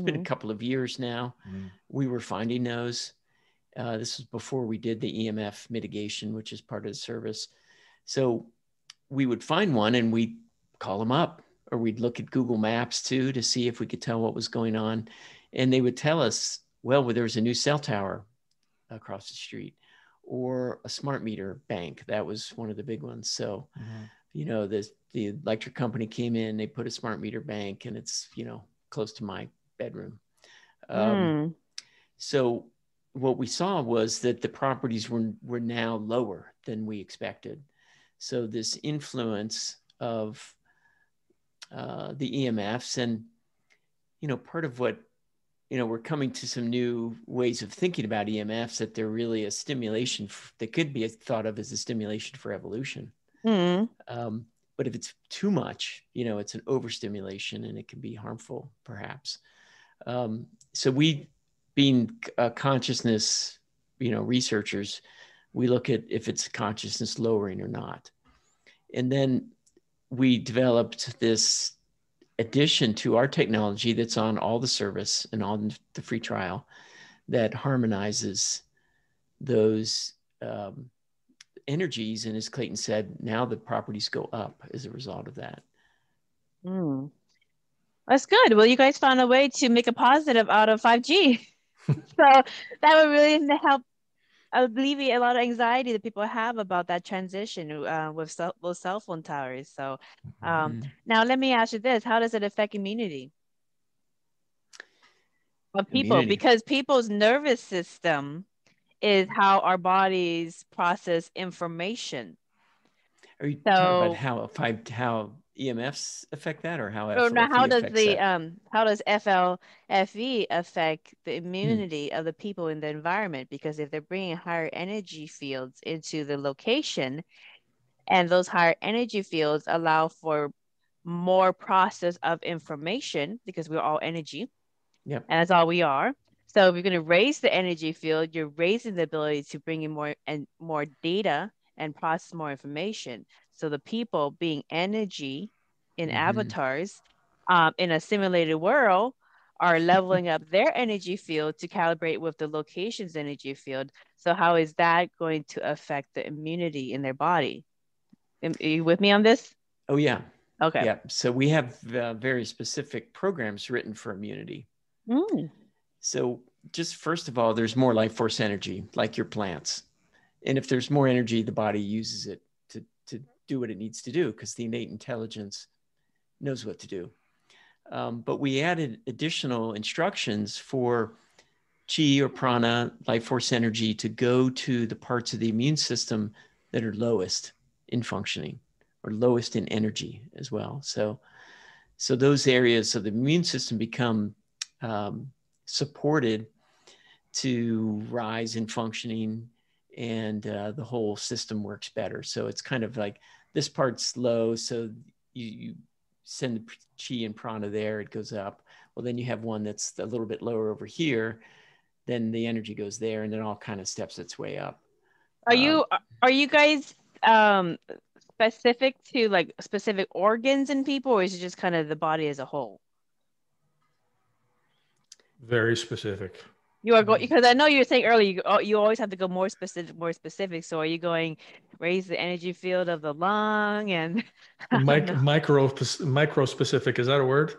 been a couple of years now. We were finding those. This was before we did the EMF mitigation, which is part of the service. So we would find one and we'd call them up, or we'd look at Google Maps too to see if we could tell what was going on. And they would tell us, well, there was a new cell tower across the street, or a smart meter bank. That was one of the big ones. So, you know, the electric company came in, they put a smart meter bank, and it's, you know, close to my bedroom. So what we saw was that the properties were now lower than we expected. So this influence of the EMFs, and, you know, part of what, you know, we're coming to some new ways of thinking about EMFs, that they're really a stimulation that could be thought of as a stimulation for evolution. But if it's too much, you know, it's an overstimulation and it can be harmful, perhaps. So we, being consciousness, you know, researchers, we look at if it's consciousness lowering or not. And then we developed this addition to our technology that's on all the service and on the free trial that harmonizes those energies. And as Clayten said, now the properties go up as a result of that. That's good. Well, you guys found a way to make a positive out of 5G. So that would really help alleviate a lot of anxiety that people have about that transition with those cell phone towers. So now let me ask you this: how does it affect immunity of people? Because people's nervous system is how our bodies process information. Are you talking about how EMFs affect that, or how FLFE affects that? How does FLFE affect the immunity of the people in the environment? Because if they're bringing higher energy fields into the location, and those higher energy fields allow for more process of information, because we're all energy, Yep. And that's all we are. So if you're going to raise the energy field, you're raising the ability to bring in more data and process more information. So the people being energy in avatars in a simulated world are leveling up their energy field to calibrate with the location's energy field. So how is that going to affect the immunity in their body? Are you with me on this? Oh, yeah. Okay. Yeah. So we have very specific programs written for immunity. So just first of all, there's more life force energy, like your plants. And if there's more energy, the body uses it to do what it needs to do, because the innate intelligence knows what to do. But we added additional instructions for chi or prana, life force energy, to go to the parts of the immune system that are lowest in functioning or lowest in energy as well. So those areas of the immune system become supported to rise in functioning, and the whole system works better. So it's kind of like this part's low, so you send the chi and prana there, it goes up. Well, then you have one that's a little bit lower over here, then the energy goes there, and it all kind of steps its way up. Are you guys specific to like specific organs in people, or is it just kind of the body as a whole? Very specific. You are going, because I know you were saying earlier, you always have to go more specific. So are you going raise the energy field of the lung and micro specific? Is that a word?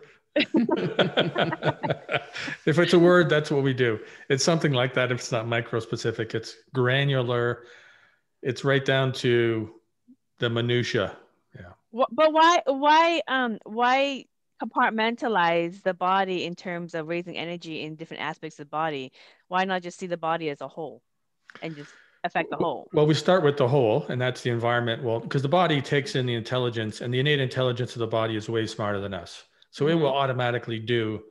If it's a word, that's what we do. It's something like that. If it's not micro specific, it's granular. It's right down to the minutia. Yeah. But why compartmentalize the body in terms of raising energy in different aspects of the body? Why not just see the body as a whole and just affect the whole? Well, we start with the whole, and that's the environment. Well, because the body takes in the intelligence, and the innate intelligence of the body is way smarter than us. So it will automatically do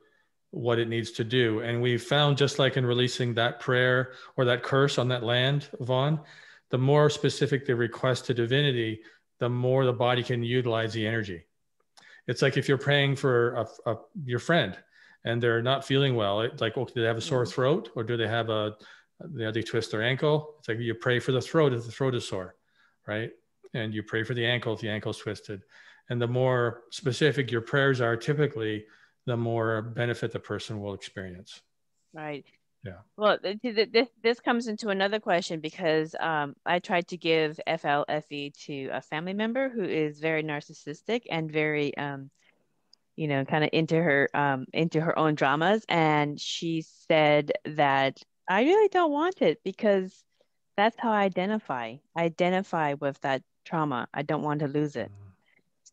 what it needs to do. And we found, just like in releasing that prayer or that curse on that land, Vaughn, the more specific the request to divinity, the more the body can utilize the energy. It's like if you're praying for your friend and they're not feeling well, it's like, oh, do they have a sore throat, or do they have they twist their ankle? It's like you pray for the throat if the throat is sore, right? And you pray for the ankle if the ankle's twisted. And the more specific your prayers are, typically, the more benefit the person will experience. Right. Yeah. Well, this comes into another question, because I tried to give FLFE to a family member who is very narcissistic and very, kind of into her own dramas. And she said that I really don't want it, because that's how I identify with that trauma. I don't want to lose it.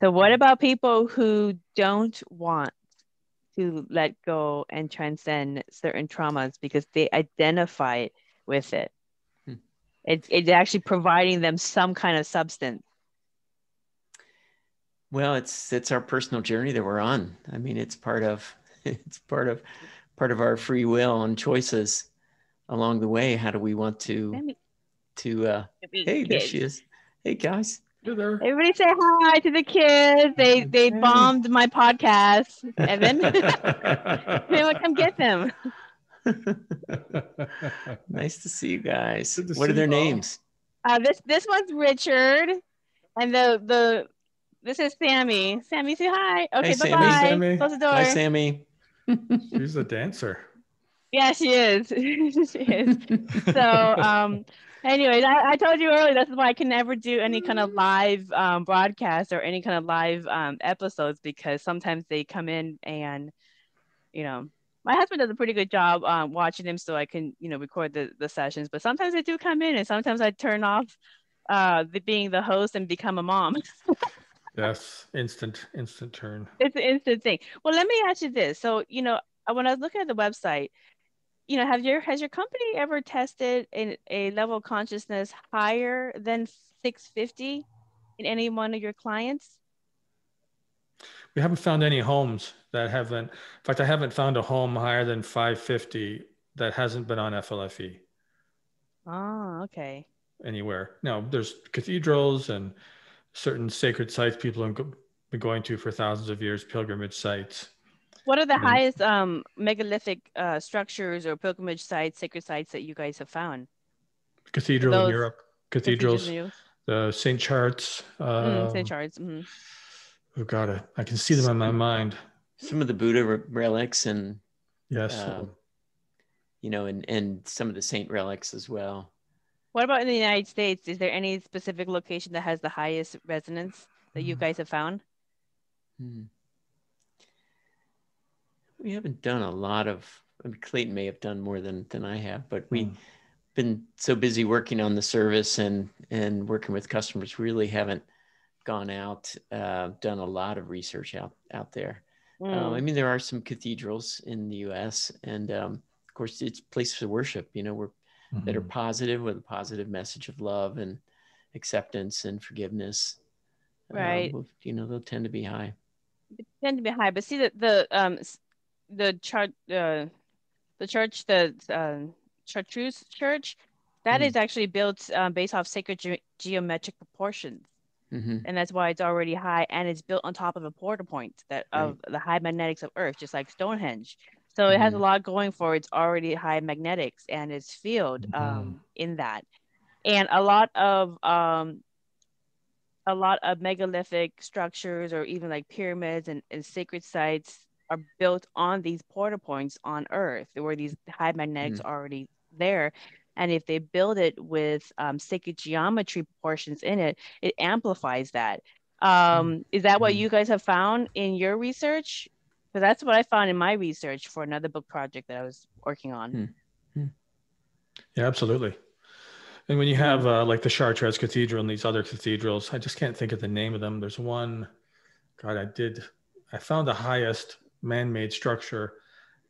So what about people who don't want to let go and transcend certain traumas because they identify with it? It's actually providing them some kind of substance. Well, it's our personal journey that we're on. I mean, it's part of our free will and choices along the way. How do we want to hey, there she is. Hey, guys. Everybody say hi to the kids. They bombed my podcast, Evan. They would come get them. Nice to see you guys. What are their names? This one's Richard, and this is Sammy. Sammy, say hi. Okay, hey, bye-bye. Sammy. Close the door. Hi, Sammy. She's a dancer. Yeah, she is. She is. So, anyways, I told you earlier, that's why I can never do any kind of live broadcast or any kind of live episodes, because sometimes they come in and, my husband does a pretty good job watching them so I can, record the sessions. But sometimes they do come in, and sometimes I turn off being the host and become a mom. Yes, instant turn. It's an instant thing. Well, let me ask you this. So, when I was looking at the website, has your company ever tested a level of consciousness higher than 650 in any one of your clients? We haven't found any homes that haven't. In fact, I haven't found a home higher than 550 that hasn't been on FLFE. Oh, okay. Anywhere. Now, there's cathedrals and certain sacred sites people have been going to for thousands of years, pilgrimage sites. What are the And then highest megalithic structures or pilgrimage sites, sacred sites that you guys have found? cathedral in Those Europe, cathedrals cathedrals, in you? the St. Charles. St. Charles. Oh God, I can see them in my mind. Some of the Buddha relics and, Yes. you know, and some of the saint relics as well. What about in the United States? Is there any specific location that has the highest resonance that you guys have found? We haven't done a lot of, I mean, Clayten may have done more than I have, but we've been so busy working on the service and working with customers, we really haven't gone out, done a lot of research out there. I mean, there are some cathedrals in the US, and of course it's places of worship, you know, that are positive, with a positive message of love and acceptance and forgiveness. Right. You know, they'll tend to be high. They tend to be high, but see that the Chartreuse Church, that is actually built based off sacred geometric proportions. And that's why it's already high, and it's built on top of a portal point that of the high magnetics of Earth, just like Stonehenge. So it has a lot going for it. It's already high magnetics and its field in that. And a lot of megalithic structures, or even like pyramids and sacred sites, are built on these portal points on Earth, where these high magnetics are already there. And if they build it with sacred geometry proportions in it, it amplifies that. Is that what you guys have found in your research? Because that's what I found in my research for another book project that I was working on. Yeah, absolutely. And when you have like the Chartres Cathedral and these other cathedrals, I just can't think of the name of them. There's one, God, I found the highest man-made structure,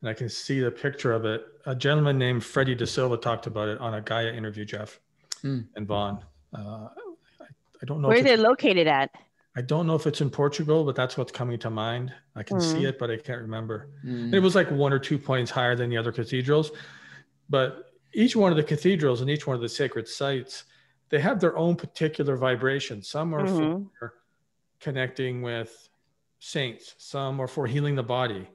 and I can see the picture of it. A gentleman named Freddie De Silva talked about it on a Gaia interview, Jeff and Vaughn. I don't know. Where is it located at? I don't know if it's in Portugal, but that's what's coming to mind. I can see it, but I can't remember. It was like 1 or 2 points higher than the other cathedrals. But each one of the cathedrals and each one of the sacred sites, they have their own particular vibration. Some are for connecting with saints. Some are for healing the body.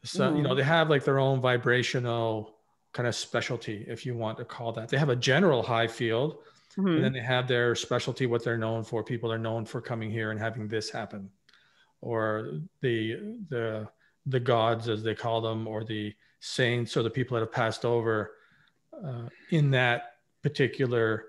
So, you know, they have like their own vibrational kind of specialty, if you want to call that. They have a general high field, and then they have their specialty, what they're known for. People are known for coming here and having this happen, or the gods, as they call them, or the saints, or the people that have passed over in that particular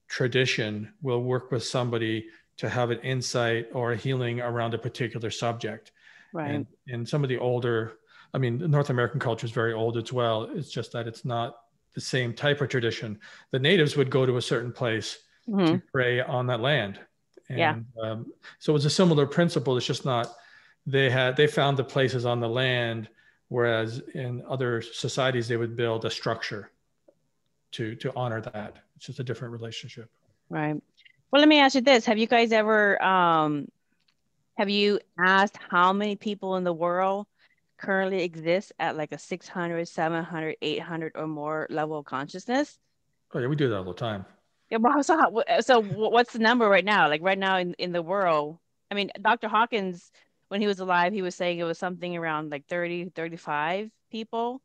tradition will work with somebody to have an insight or a healing around a particular subject. Right. And some of the older, I mean, the North American culture is very old as well. It's just that it's not the same type of tradition. The natives would go to a certain place to pray on that land. And so it's a similar principle. It's just not, they found the places on the land, whereas in other societies, they would build a structure to honor that. It's just a different relationship. Right. Well, let me ask you this. Have you guys ever, have you asked how many people in the world currently exist at like a 600, 700, 800 or more level of consciousness? Oh yeah, we do that all the time. Yeah, well, so what's the number right now? Like right now in the world, I mean, Dr. Hawkins, when he was alive, he was saying it was something around like 30, 35 people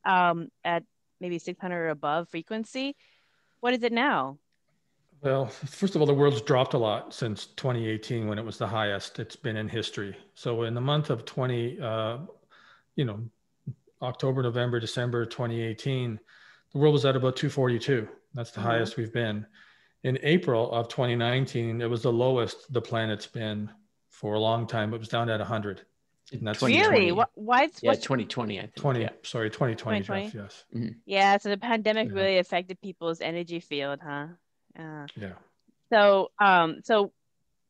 at maybe 600 or above frequency. What is it now? Well, first of all, the world's dropped a lot since 2018, when it was the highest it's been in history. So in the month of October, November, December 2018, the world was at about 242. That's the highest we've been. In April of 2019, it was the lowest the planet's been for a long time. It was down at 100. And that's really? Why? Yeah, 2020, I think. 2020, Jeff, yes. Yeah, so the pandemic really affected people's energy field, huh? Yeah. So, so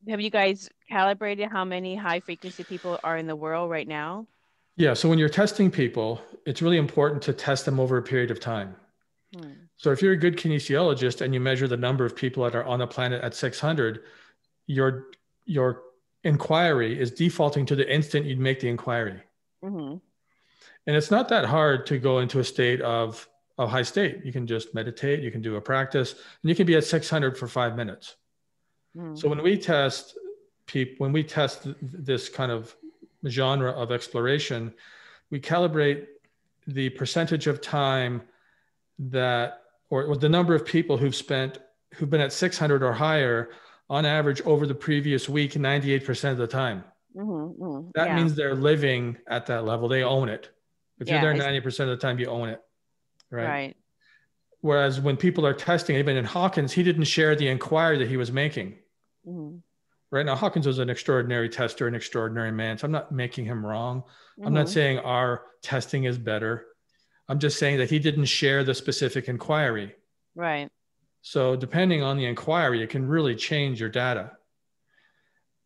have you guys calibrated how many high frequency people are in the world right now? Yeah. So when you're testing people, it's really important to test them over a period of time. So if you're a good kinesiologist and you measure the number of people that are on the planet at 600, your inquiry is defaulting to the instant you'd make the inquiry. And it's not that hard to go into a state of high state. You can just meditate, you can do a practice, and you can be at 600 for 5 minutes. So when we test people, when we test this kind of genre of exploration, we calibrate the percentage of time that, or the number of people who've been at 600 or higher on average over the previous week, 98% of the time. That means they're living at that level. They own it. If you're there 90% of the time, you own it. Right. Whereas when people are testing, even in Hawkins, he didn't share the inquiry that he was making. Right now, Hawkins was an extraordinary tester, an extraordinary man. So I'm not making him wrong. I'm not saying our testing is better. I'm just saying that he didn't share the specific inquiry. Right. So depending on the inquiry, it can really change your data.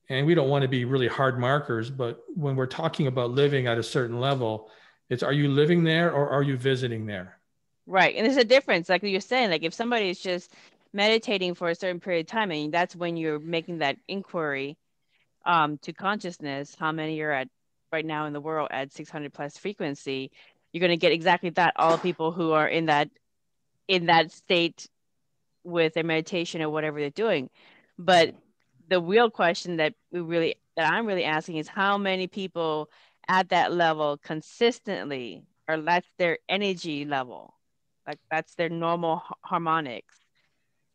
And we don't want to be really hard markers, but when we're talking about living at a certain level, it's, are you living there or are you visiting there? Right. And there's a difference. Like you're saying, like if somebody is just meditating for a certain period of time, and that's when you're making that inquiry to consciousness, how many are at right now in the world at 600 plus frequency, you're going to get exactly that. All the people who are in that state with their meditation or whatever they're doing. But the real question that I'm really asking is how many people at that level consistently, or that's their energy level, like that's their normal harmonics.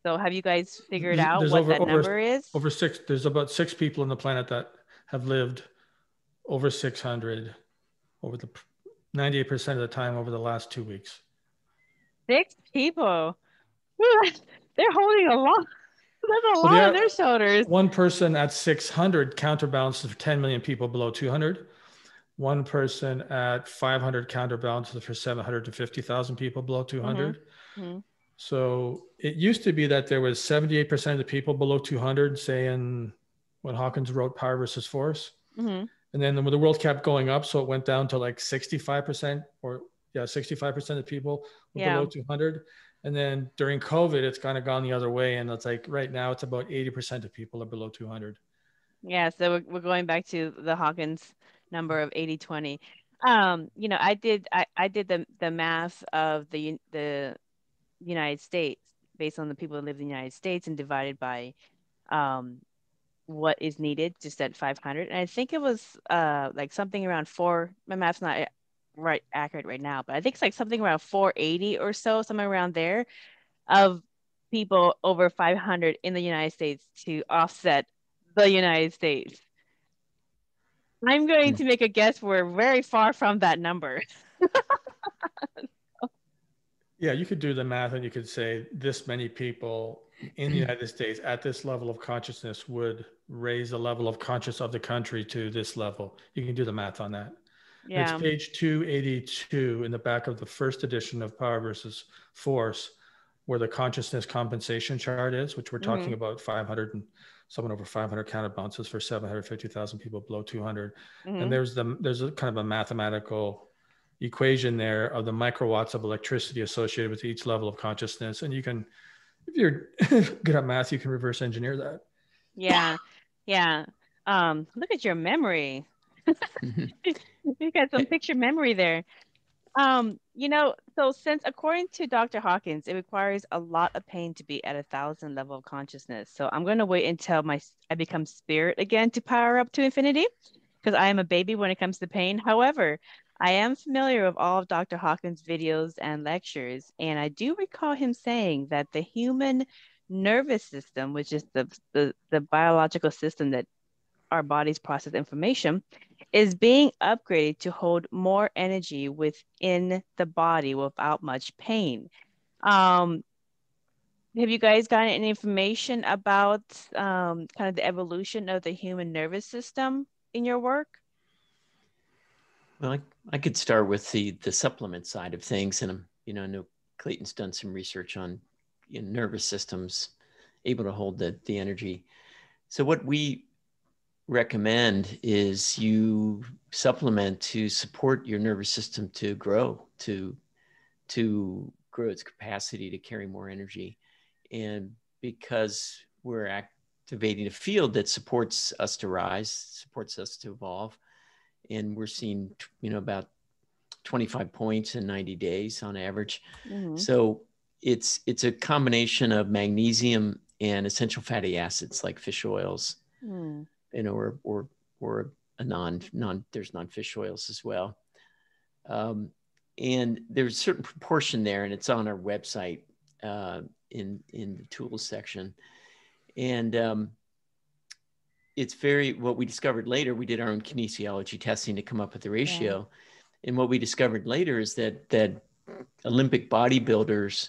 So have you guys figured out what that number is? There's about 6 people on the planet that have lived over 600 over the 98% of the time over the last 2 weeks. 6 people. They're holding a lot. There's a lot on their shoulders. One person at 600 counterbalances for 10 million people below 200. One person at 500 counterbalances for 750,000 people below 200. So it used to be that there was 78% of the people below 200, say in when Hawkins wrote Power versus Force. And then when the world kept going up, so it went down to like 65% or 65% of people below 200. And then during COVID, it's kind of gone the other way. And it's like right now it's about 80% of people are below 200. Yeah. So we're going back to the Hawkins number of 80-20. You know, I did the math of the United States based on the people that live in the United States and divided by what is needed just at 500. And I think it was like something around 4. My math's not accurate right now, but I think it's like something around 480 or so, somewhere around there, of people over 500 in the United States to offset the United States. I'm going to make a guess we're very far from that number. Yeah, you could do the math and you could say this many people in the United States at this level of consciousness would raise the level of consciousness of the country to this level. You can do the math on that. Yeah. It's page 282 in the back of the first edition of Power versus Force, where the consciousness compensation chart is, which we're talking about 500 and someone over 500 counterbalances for 750,000 people below 200. And there's a kind of a mathematical equation there of the microwatts of electricity associated with each level of consciousness. And you can, if you're good at math, you can reverse engineer that. Yeah. Yeah. Look at your memory. You got some picture memory there. You know, so since according to Dr. Hawkins, it requires a lot of pain to be at 1,000 level of consciousness. So I'm going to wait until I become spirit again to power up to infinity, because I am a baby when it comes to pain. However, I am familiar with all of Dr. Hawkins' videos and lectures, and I do recall him saying that the human nervous system, which is the biological system that our bodies process information, is being upgraded to hold more energy within the body without much pain. Have you guys gotten any information about kind of the evolution of the human nervous system in your work? Well, I could start with the supplement side of things, and I know Clayton's done some research on nervous systems able to hold the energy. So what we recommend is you supplement to support your nervous system to grow, to grow its capacity to carry more energy. And because we're activating a field that supports us to rise, supports us to evolve, and we're seeing about 25 points in 90 days on average. So it's a combination of magnesium and essential fatty acids like fish oils, or there's non-fish oils as well. And there's a certain proportion there, and it's on our website in the tools section. And it's what we discovered later, we did our own kinesiology testing to come up with the ratio. Yeah. And what we discovered later is that Olympic bodybuilders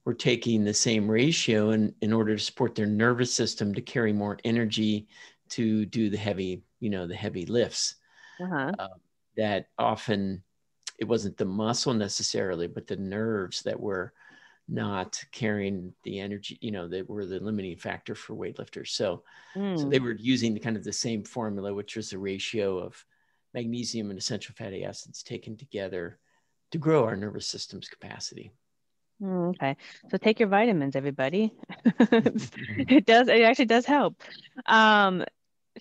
were taking the same ratio in order to support their nervous system to carry more energy to do the heavy lifts. That often it wasn't the muscle necessarily, but the nerves that were not carrying the energy, that were the limiting factor for weightlifters. So they were using the same formula, which was the ratio of magnesium and essential fatty acids taken together to grow our nervous system's capacity. Okay. So take your vitamins, everybody. It actually does help.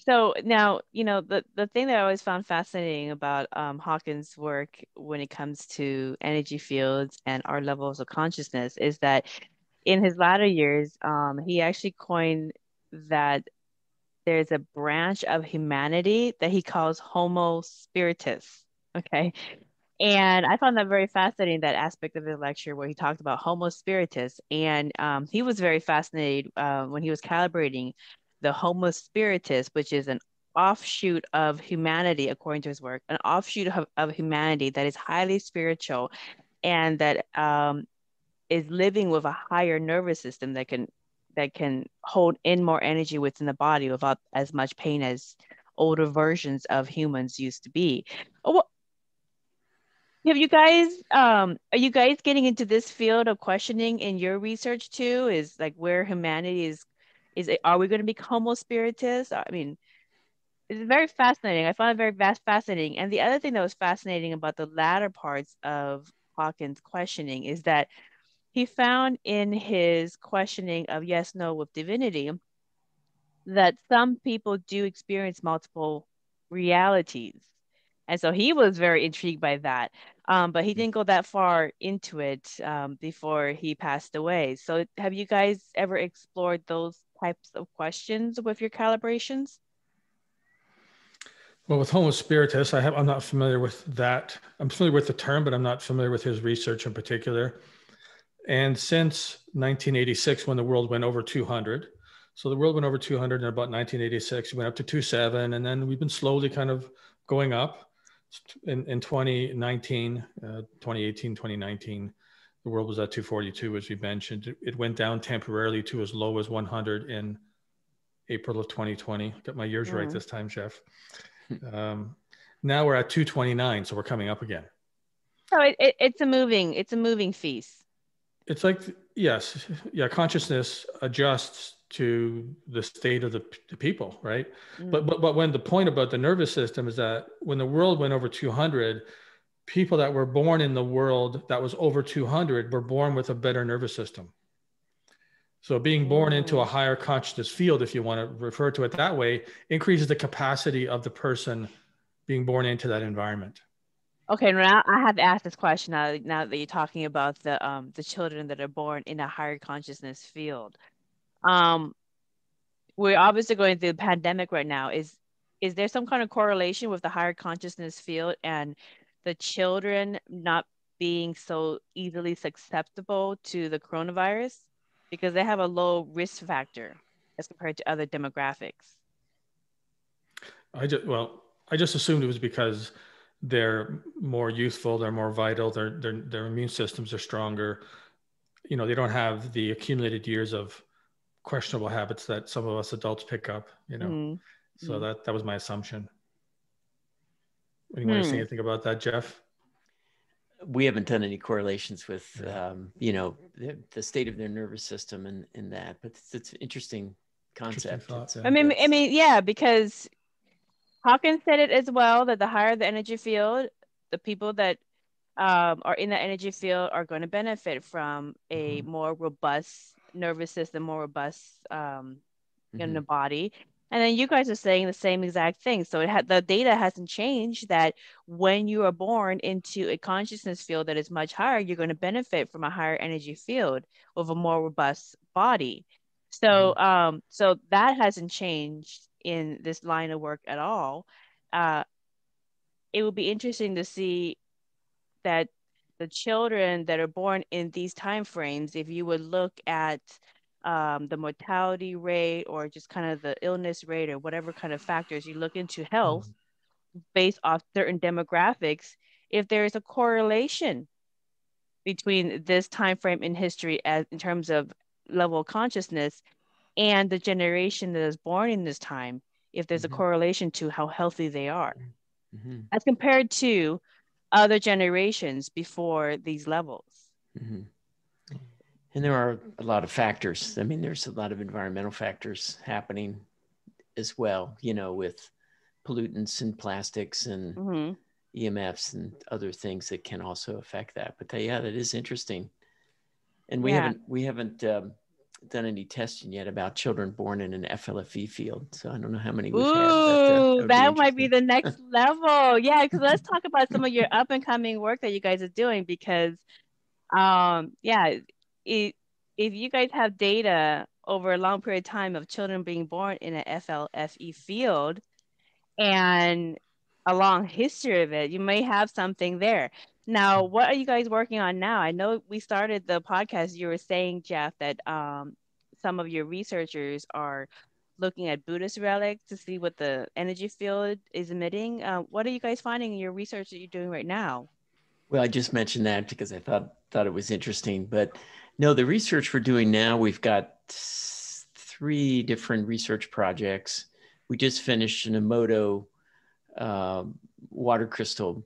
So now, the thing that I always found fascinating about Hawkins' work when it comes to energy fields and our levels of consciousness is that in his latter years, he actually coined that there's a branch of humanity that he calls Homo spiritus. Okay. And I found that very fascinating, that aspect of his lecture where he talked about Homo spiritus. And he was very fascinated when he was calibrating the Homo spiritus, which is an offshoot of humanity, according to his work, an offshoot of humanity that is highly spiritual and that is living with a higher nervous system that can hold in more energy within the body without as much pain as older versions of humans used to be. Have you guys, are you guys getting into this field of questioning in your research too? Is like where humanity are we going to be Homo spiritus? I mean, it's very fascinating. I found it very fascinating. And the other thing that was fascinating about the latter parts of Hawkins' questioning is that he found in his questioning of yes, no with divinity, that some people do experience multiple realities. And so he was very intrigued by that. But he didn't go that far into it before he passed away. So have you guys ever explored those types of questions with your calibrations? Well, with Homo spiritus, I'm not familiar with that. I'm familiar with the term, but I'm not familiar with his research in particular. And since 1986, when the world went over 200, so the world went over 200 in about 1986, we went up to 2.7, and then we've been slowly kind of going up. In 2019, 2018, 2019, the world was at 242, as we mentioned. It went down temporarily to as low as 100 in April of 2020. Got my years right this time, Jeff. Now we're at 229, so we're coming up again. So it's a moving feast. It's like, yes, yeah, consciousness adjusts to the state of the people, right? But when the point about the nervous system is that when the world went over 200, people that were born in the world that was over 200 were born with a better nervous system. So being born into a higher consciousness field, if you want to refer to it that way, increases the capacity of the person being born into that environment. Okay, now I have to ask this question now that you're talking about the children that are born in a higher consciousness field. We're obviously going through the pandemic right now. Is there some kind of correlation with the higher consciousness field and the children not being so easily susceptible to the coronavirus because they have a low risk factor as compared to other demographics? I just assumed it was because they're more youthful, they're more vital, their immune systems are stronger. They don't have the accumulated years of questionable habits that some of us adults pick up, So that was my assumption. You want to say anything about that, Jeff? We haven't done any correlations with, the state of their nervous system and that, but it's an interesting concept. I mean, yeah, because Hawkins said it as well, that the higher the energy field, the people that are in the energy field are going to benefit from a more robust nervous system, more robust in the body. And then you guys are saying the same exact thing. So the data hasn't changed that when you are born into a consciousness field that is much higher, you're going to benefit from a higher energy field with a more robust body. So so that hasn't changed in this line of work at all. it would be interesting to see that the children that are born in these time frames, if you would look at the mortality rate or just kind of the illness rate or whatever kind of factors you look into health based off certain demographics, if there is a correlation between this time frame in history as in terms of level of consciousness and the generation that is born in this time, if there's a correlation to how healthy they are as compared to other generations before these levels. And there are a lot of factors. I mean, there's a lot of environmental factors happening as well, you know, with pollutants and plastics and EMFs and other things that can also affect that. But yeah, that is interesting. And we haven't done any testing yet about children born in an FLFE field. So I don't know how many we've had. But, that might be the next level. Yeah, because let's talk about some of your up and coming work that you guys are doing, because if you guys have data over a long period of time of children being born in an FLFE field and a long history of it, you may have something there. Now, what are you guys working on now? I know we started the podcast, you were saying, Jeff, that some of your researchers are looking at Buddhist relics to see what the energy field is emitting. What are you guys finding in your research that you're doing right now? Well, I just mentioned that because I thought it was interesting. But no, the research we're doing now, we've got 3 different research projects. We just finished an Emoto water crystal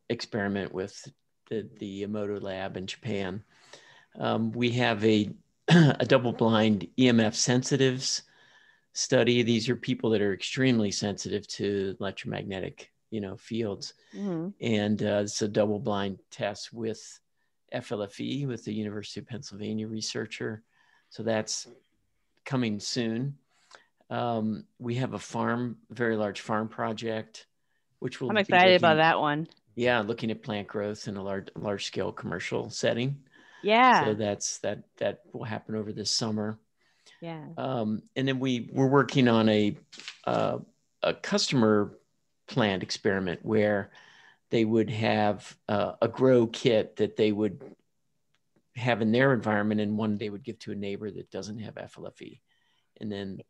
experiment with the Emoto lab in Japan. We have a double-blind EMF sensitives study. These are people that are extremely sensitive to electromagnetic, you know, fields. And it's a double-blind test with FLFE with the University of Pennsylvania researcher. So that's coming soon. We have a very large farm project, which will. I'm excited about that one. Yeah, looking at plant growth in a large scale commercial setting. Yeah. So that will happen over this summer. Yeah. And then we're working on a customer planned experiment where they would have a grow kit that they would have in their environment, and one they would give to a neighbor that doesn't have FLFE, and then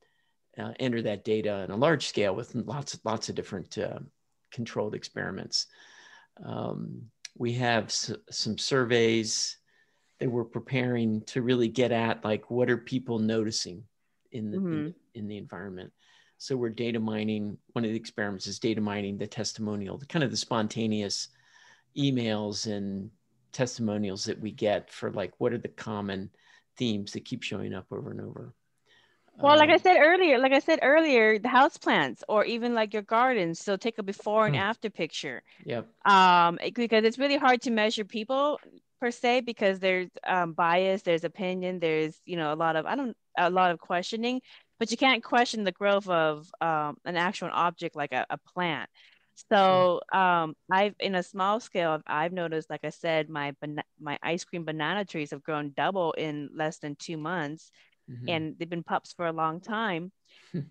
enter that data on a large scale with lots of different controlled experiments. We have some surveys that we're preparing to really get at, like, what are people noticing in the environment. So we're data mining. One of the experiments is data mining the testimonial, the spontaneous emails and testimonials that we get for, like, what are the common themes that keep showing up over and over. Well, like I said earlier, the house plants or even like your gardens. So take a before and after picture. Yep. Because it's really hard to measure people per se, because there's bias, there's opinion, there's, you know, a lot of questioning, but you can't question the growth of an actual object like a plant. So I've, in a small scale, I've noticed, like I said, my ice cream banana trees have grown double in less than 2 months. And they've been pups for a long time.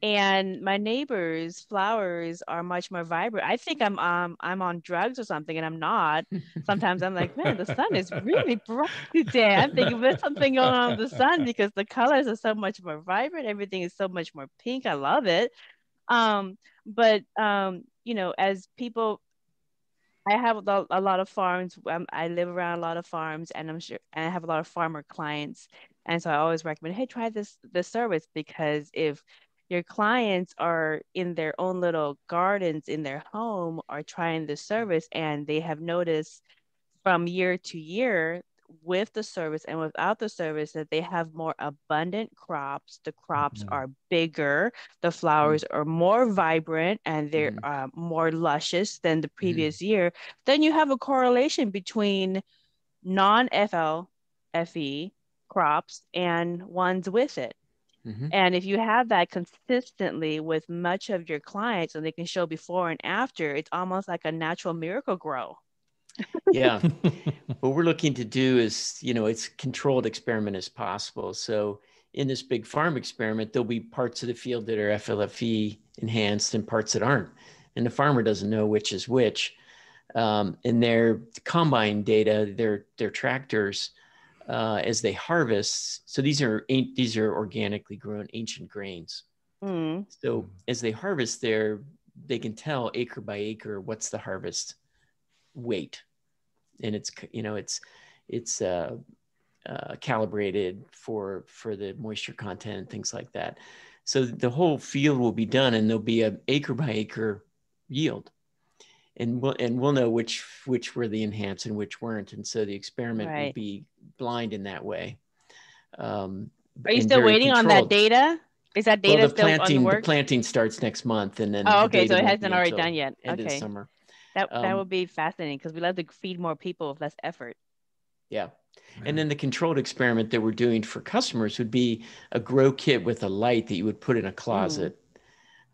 And my neighbors' flowers are much more vibrant. I think I'm on drugs or something, and I'm not. Sometimes I'm like, man, the sun is really bright today. I'm thinking there's something going on with the sun, because the colors are so much more vibrant. Everything is so much more pink. I love it. But you know, as people, I have a lot of farms. I live around a lot of farms, and I'm sure, and I have a lot of farmer clients. And so I always recommend, hey, try this service, because if your clients are in their own little gardens in their home or trying the service, and they have noticed from year to year with the service and without the service that they have more abundant crops, the crops are bigger, the flowers are more vibrant, and they're more luscious than the previous year, then you have a correlation between non-FLFE crops and ones with it. And if you have that consistently with much of your clients, and they can show before and after, it's almost like a natural miracle grow. Yeah. What we're looking to do is, you know, it's controlled experiment as possible. So in this big farm experiment, there'll be parts of the field that are FLFE enhanced and parts that aren't. and the farmer doesn't know which is which. And their combine data, their tractors, as they harvest. So these are organically grown ancient grains. Mm. So as they harvest they can tell acre by acre what's the harvest weight, and it's calibrated for the moisture content and things like that. So the whole field will be done, and there'll be an acre by acre yield, and we'll know which were the enhanced and which weren't, and so the experiment will be blind in that way. Are you still waiting on that data? Is that data still on the work? The planting starts next month, and then okay, so it hasn't already done yet. End of summer. That would be fascinating, because we love to feed more people with less effort. Yeah. And then the controlled experiment that we're doing for customers would be a grow kit with a light that you would put in a closet.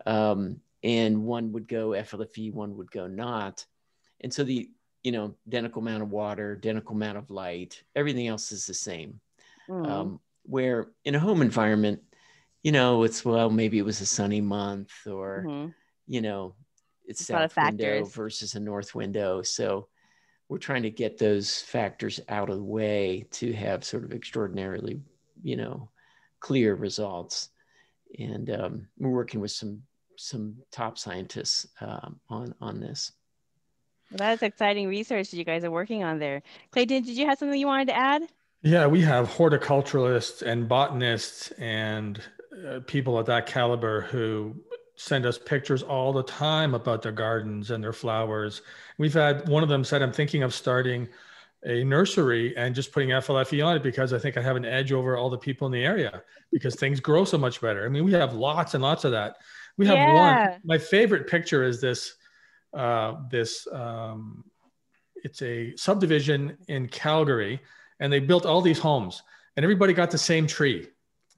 And one would go FLFE, one would go not. And so the, identical amount of water, identical amount of light, everything else is the same. Where in a home environment, maybe it was a sunny month, or, it's south window versus a north window. So we're trying to get those factors out of the way to have sort of extraordinarily, clear results. And we're working with some top scientists on this. Well, that's exciting research that you guys are working on there. Clayten, did you have something you wanted to add? Yeah, we have horticulturalists and botanists and people of that caliber who send us pictures all the time about their gardens and their flowers. We've had one of them said, I'm thinking of starting a nursery and just putting FLFE on it because I think I have an edge over all the people in the area because things grow so much better. I mean, we have lots and lots of that. We have one, my favorite picture is this, it's a subdivision in Calgary, and they built all these homes and everybody got the same tree,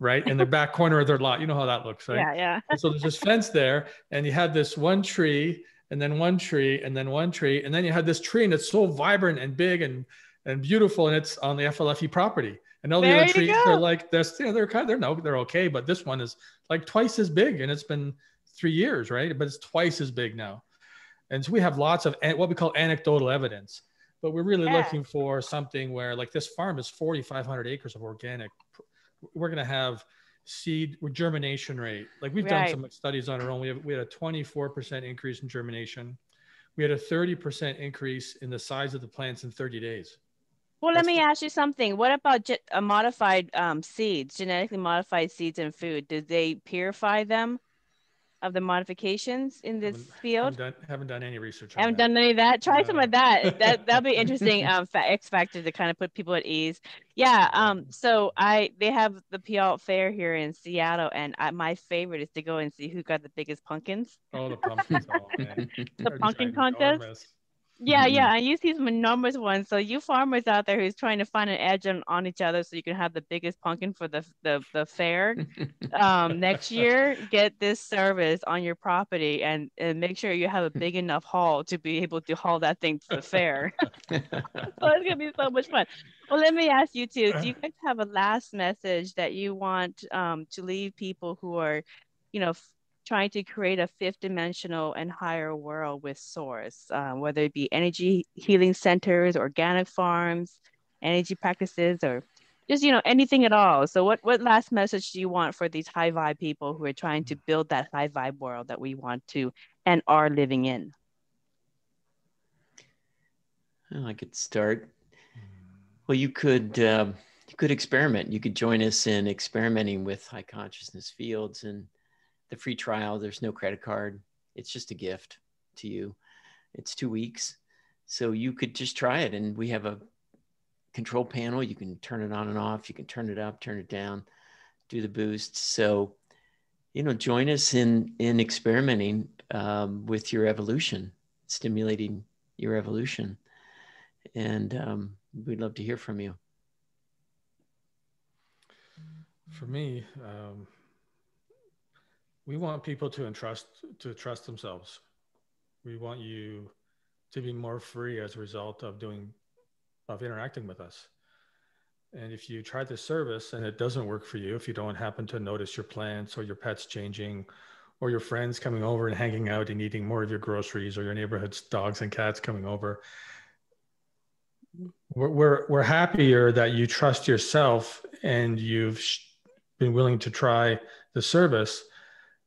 right? In the back corner of their lot. You know how that looks, right? Yeah. And so there's this fence there, and you had this one tree, and then one tree, and then one tree, and then you had this tree, and it's so vibrant and big and beautiful, and it's on the FLFE property. And all the other trees are like this, they're okay, but this one is like twice as big, and it's been 3 years, right? But it's twice as big now. And so we have lots of what we call anecdotal evidence, but we're really looking for something where, like, this farm is 4,500 acres of organic. We're going to have seed with germination rate. Like, we've done some studies on our own. We had a 24% increase in germination. We had a 30% increase in the size of the plants in 30 days. Well, let me ask you something. What about modified seeds, genetically modified seeds and food? Did they purify them of the modifications in this field? Haven't done any research on haven't done any of that. Try some of that. That'll be interesting. X factor to kind of put people at ease. So they have the Puyallup Fair here in Seattle, and my favorite is to go and see who got the biggest pumpkins. Oh, the pumpkins! Oh, man. The pumpkin contest. Yeah, and you see some enormous ones. So you farmers out there who's trying to find an edge on each other so you can have the biggest pumpkin for the fair next year, get this service on your property and make sure you have a big enough haul to be able to haul that thing to the fair. So it's going to be so much fun. Well, let me ask you too, do you guys have a last message that you want to leave people who are, trying to create a fifth dimensional and higher world with source, whether it be energy healing centers, organic farms, energy practices, or just, anything at all? So what last message do you want for these high vibe people who are trying to build that high vibe world that we want to and are living in? Well, I could start. Well, you could experiment. You could join us in experimenting with high consciousness fields, and the free trial, there's no credit card. It's just a gift to you. It's 2 weeks. So you could just try it. And we have a control panel. You can turn it on and off. You can turn it up, turn it down, do the boost. So, join us in experimenting with your evolution, stimulating your evolution. And we'd love to hear from you. For me, we want people to trust themselves. We want you to be more free as a result of interacting with us. And if you try this service and it doesn't work for you, if you don't happen to notice your plants or your pets changing, or your friends coming over and hanging out and eating more of your groceries, or your neighborhood's dogs and cats coming over. We're happier that you trust yourself and you've been willing to try the service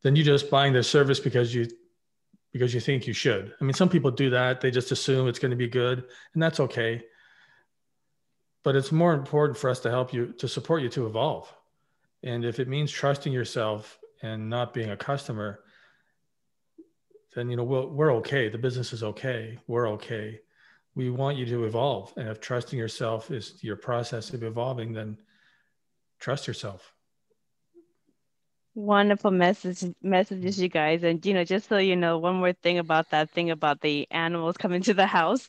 than you just buying the service because you think you should. I mean, some people do that. They just assume it's going to be good, and that's okay. But it's more important for us to help you, to support you to evolve. And if it means trusting yourself and not being a customer, then, we're okay. The business is okay. We're okay. We want you to evolve. And if trusting yourself is your process of evolving, then trust yourself. Wonderful messages, you guys. And, just so you know, one more thing about that thing about the animals coming to the house.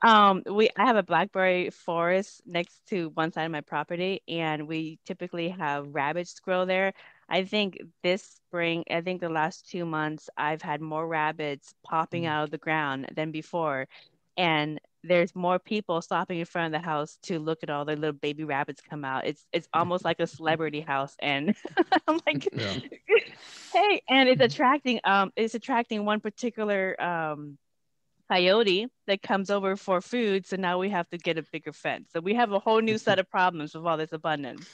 I have a blackberry forest next to one side of my property, and we typically have rabbits grow there. I think this spring, the last 2 months, I've had more rabbits popping out of the ground than before. And there's more people stopping in front of the house to look at all the little baby rabbits come out. It's almost like a celebrity house. And I'm like, yeah. Hey, and it's attracting one particular coyote that comes over for food. So now we have to get a bigger fence. So we have a whole new set of problems with all this abundance.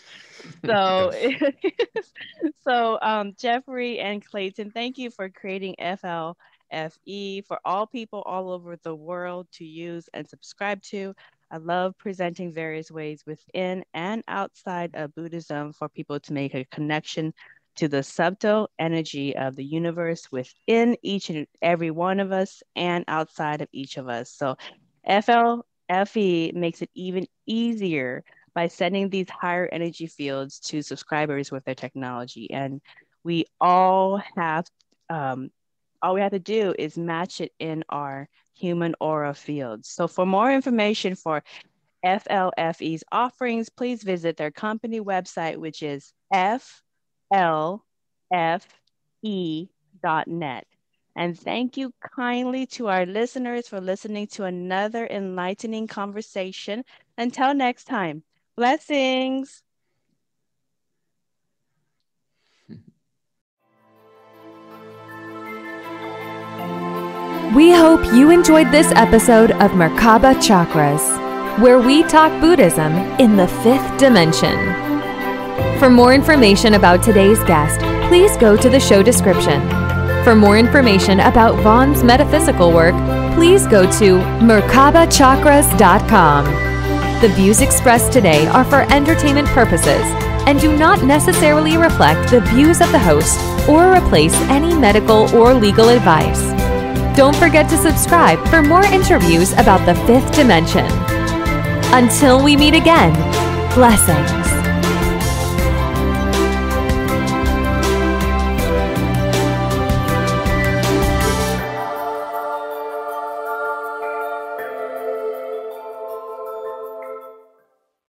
So, Jeffrey and Clayten, thank you for creating FLFE for all people all over the world to use and subscribe to. I love presenting various ways within and outside of Buddhism for people to make a connection to the subtle energy of the universe within each and every one of us and outside of each of us. So FLFE makes it even easier by sending these higher energy fields to subscribers with their technology. And we all have to do is match it in our human aura fields. So for more information for FLFE's offerings, please visit their company website, which is FLFE.net. And thank you kindly to our listeners for listening to another enlightening conversation. Until next time, blessings. We hope you enjoyed this episode of Merkaba Chakras, where we talk Buddhism in the 5th dimension. For more information about today's guest, please go to the show description. For more information about Vaughn's metaphysical work, please go to merkabachakras.com. The views expressed today are for entertainment purposes and do not necessarily reflect the views of the host or replace any medical or legal advice. Don't forget to subscribe for more interviews about the 5th dimension. Until we meet again, blessings.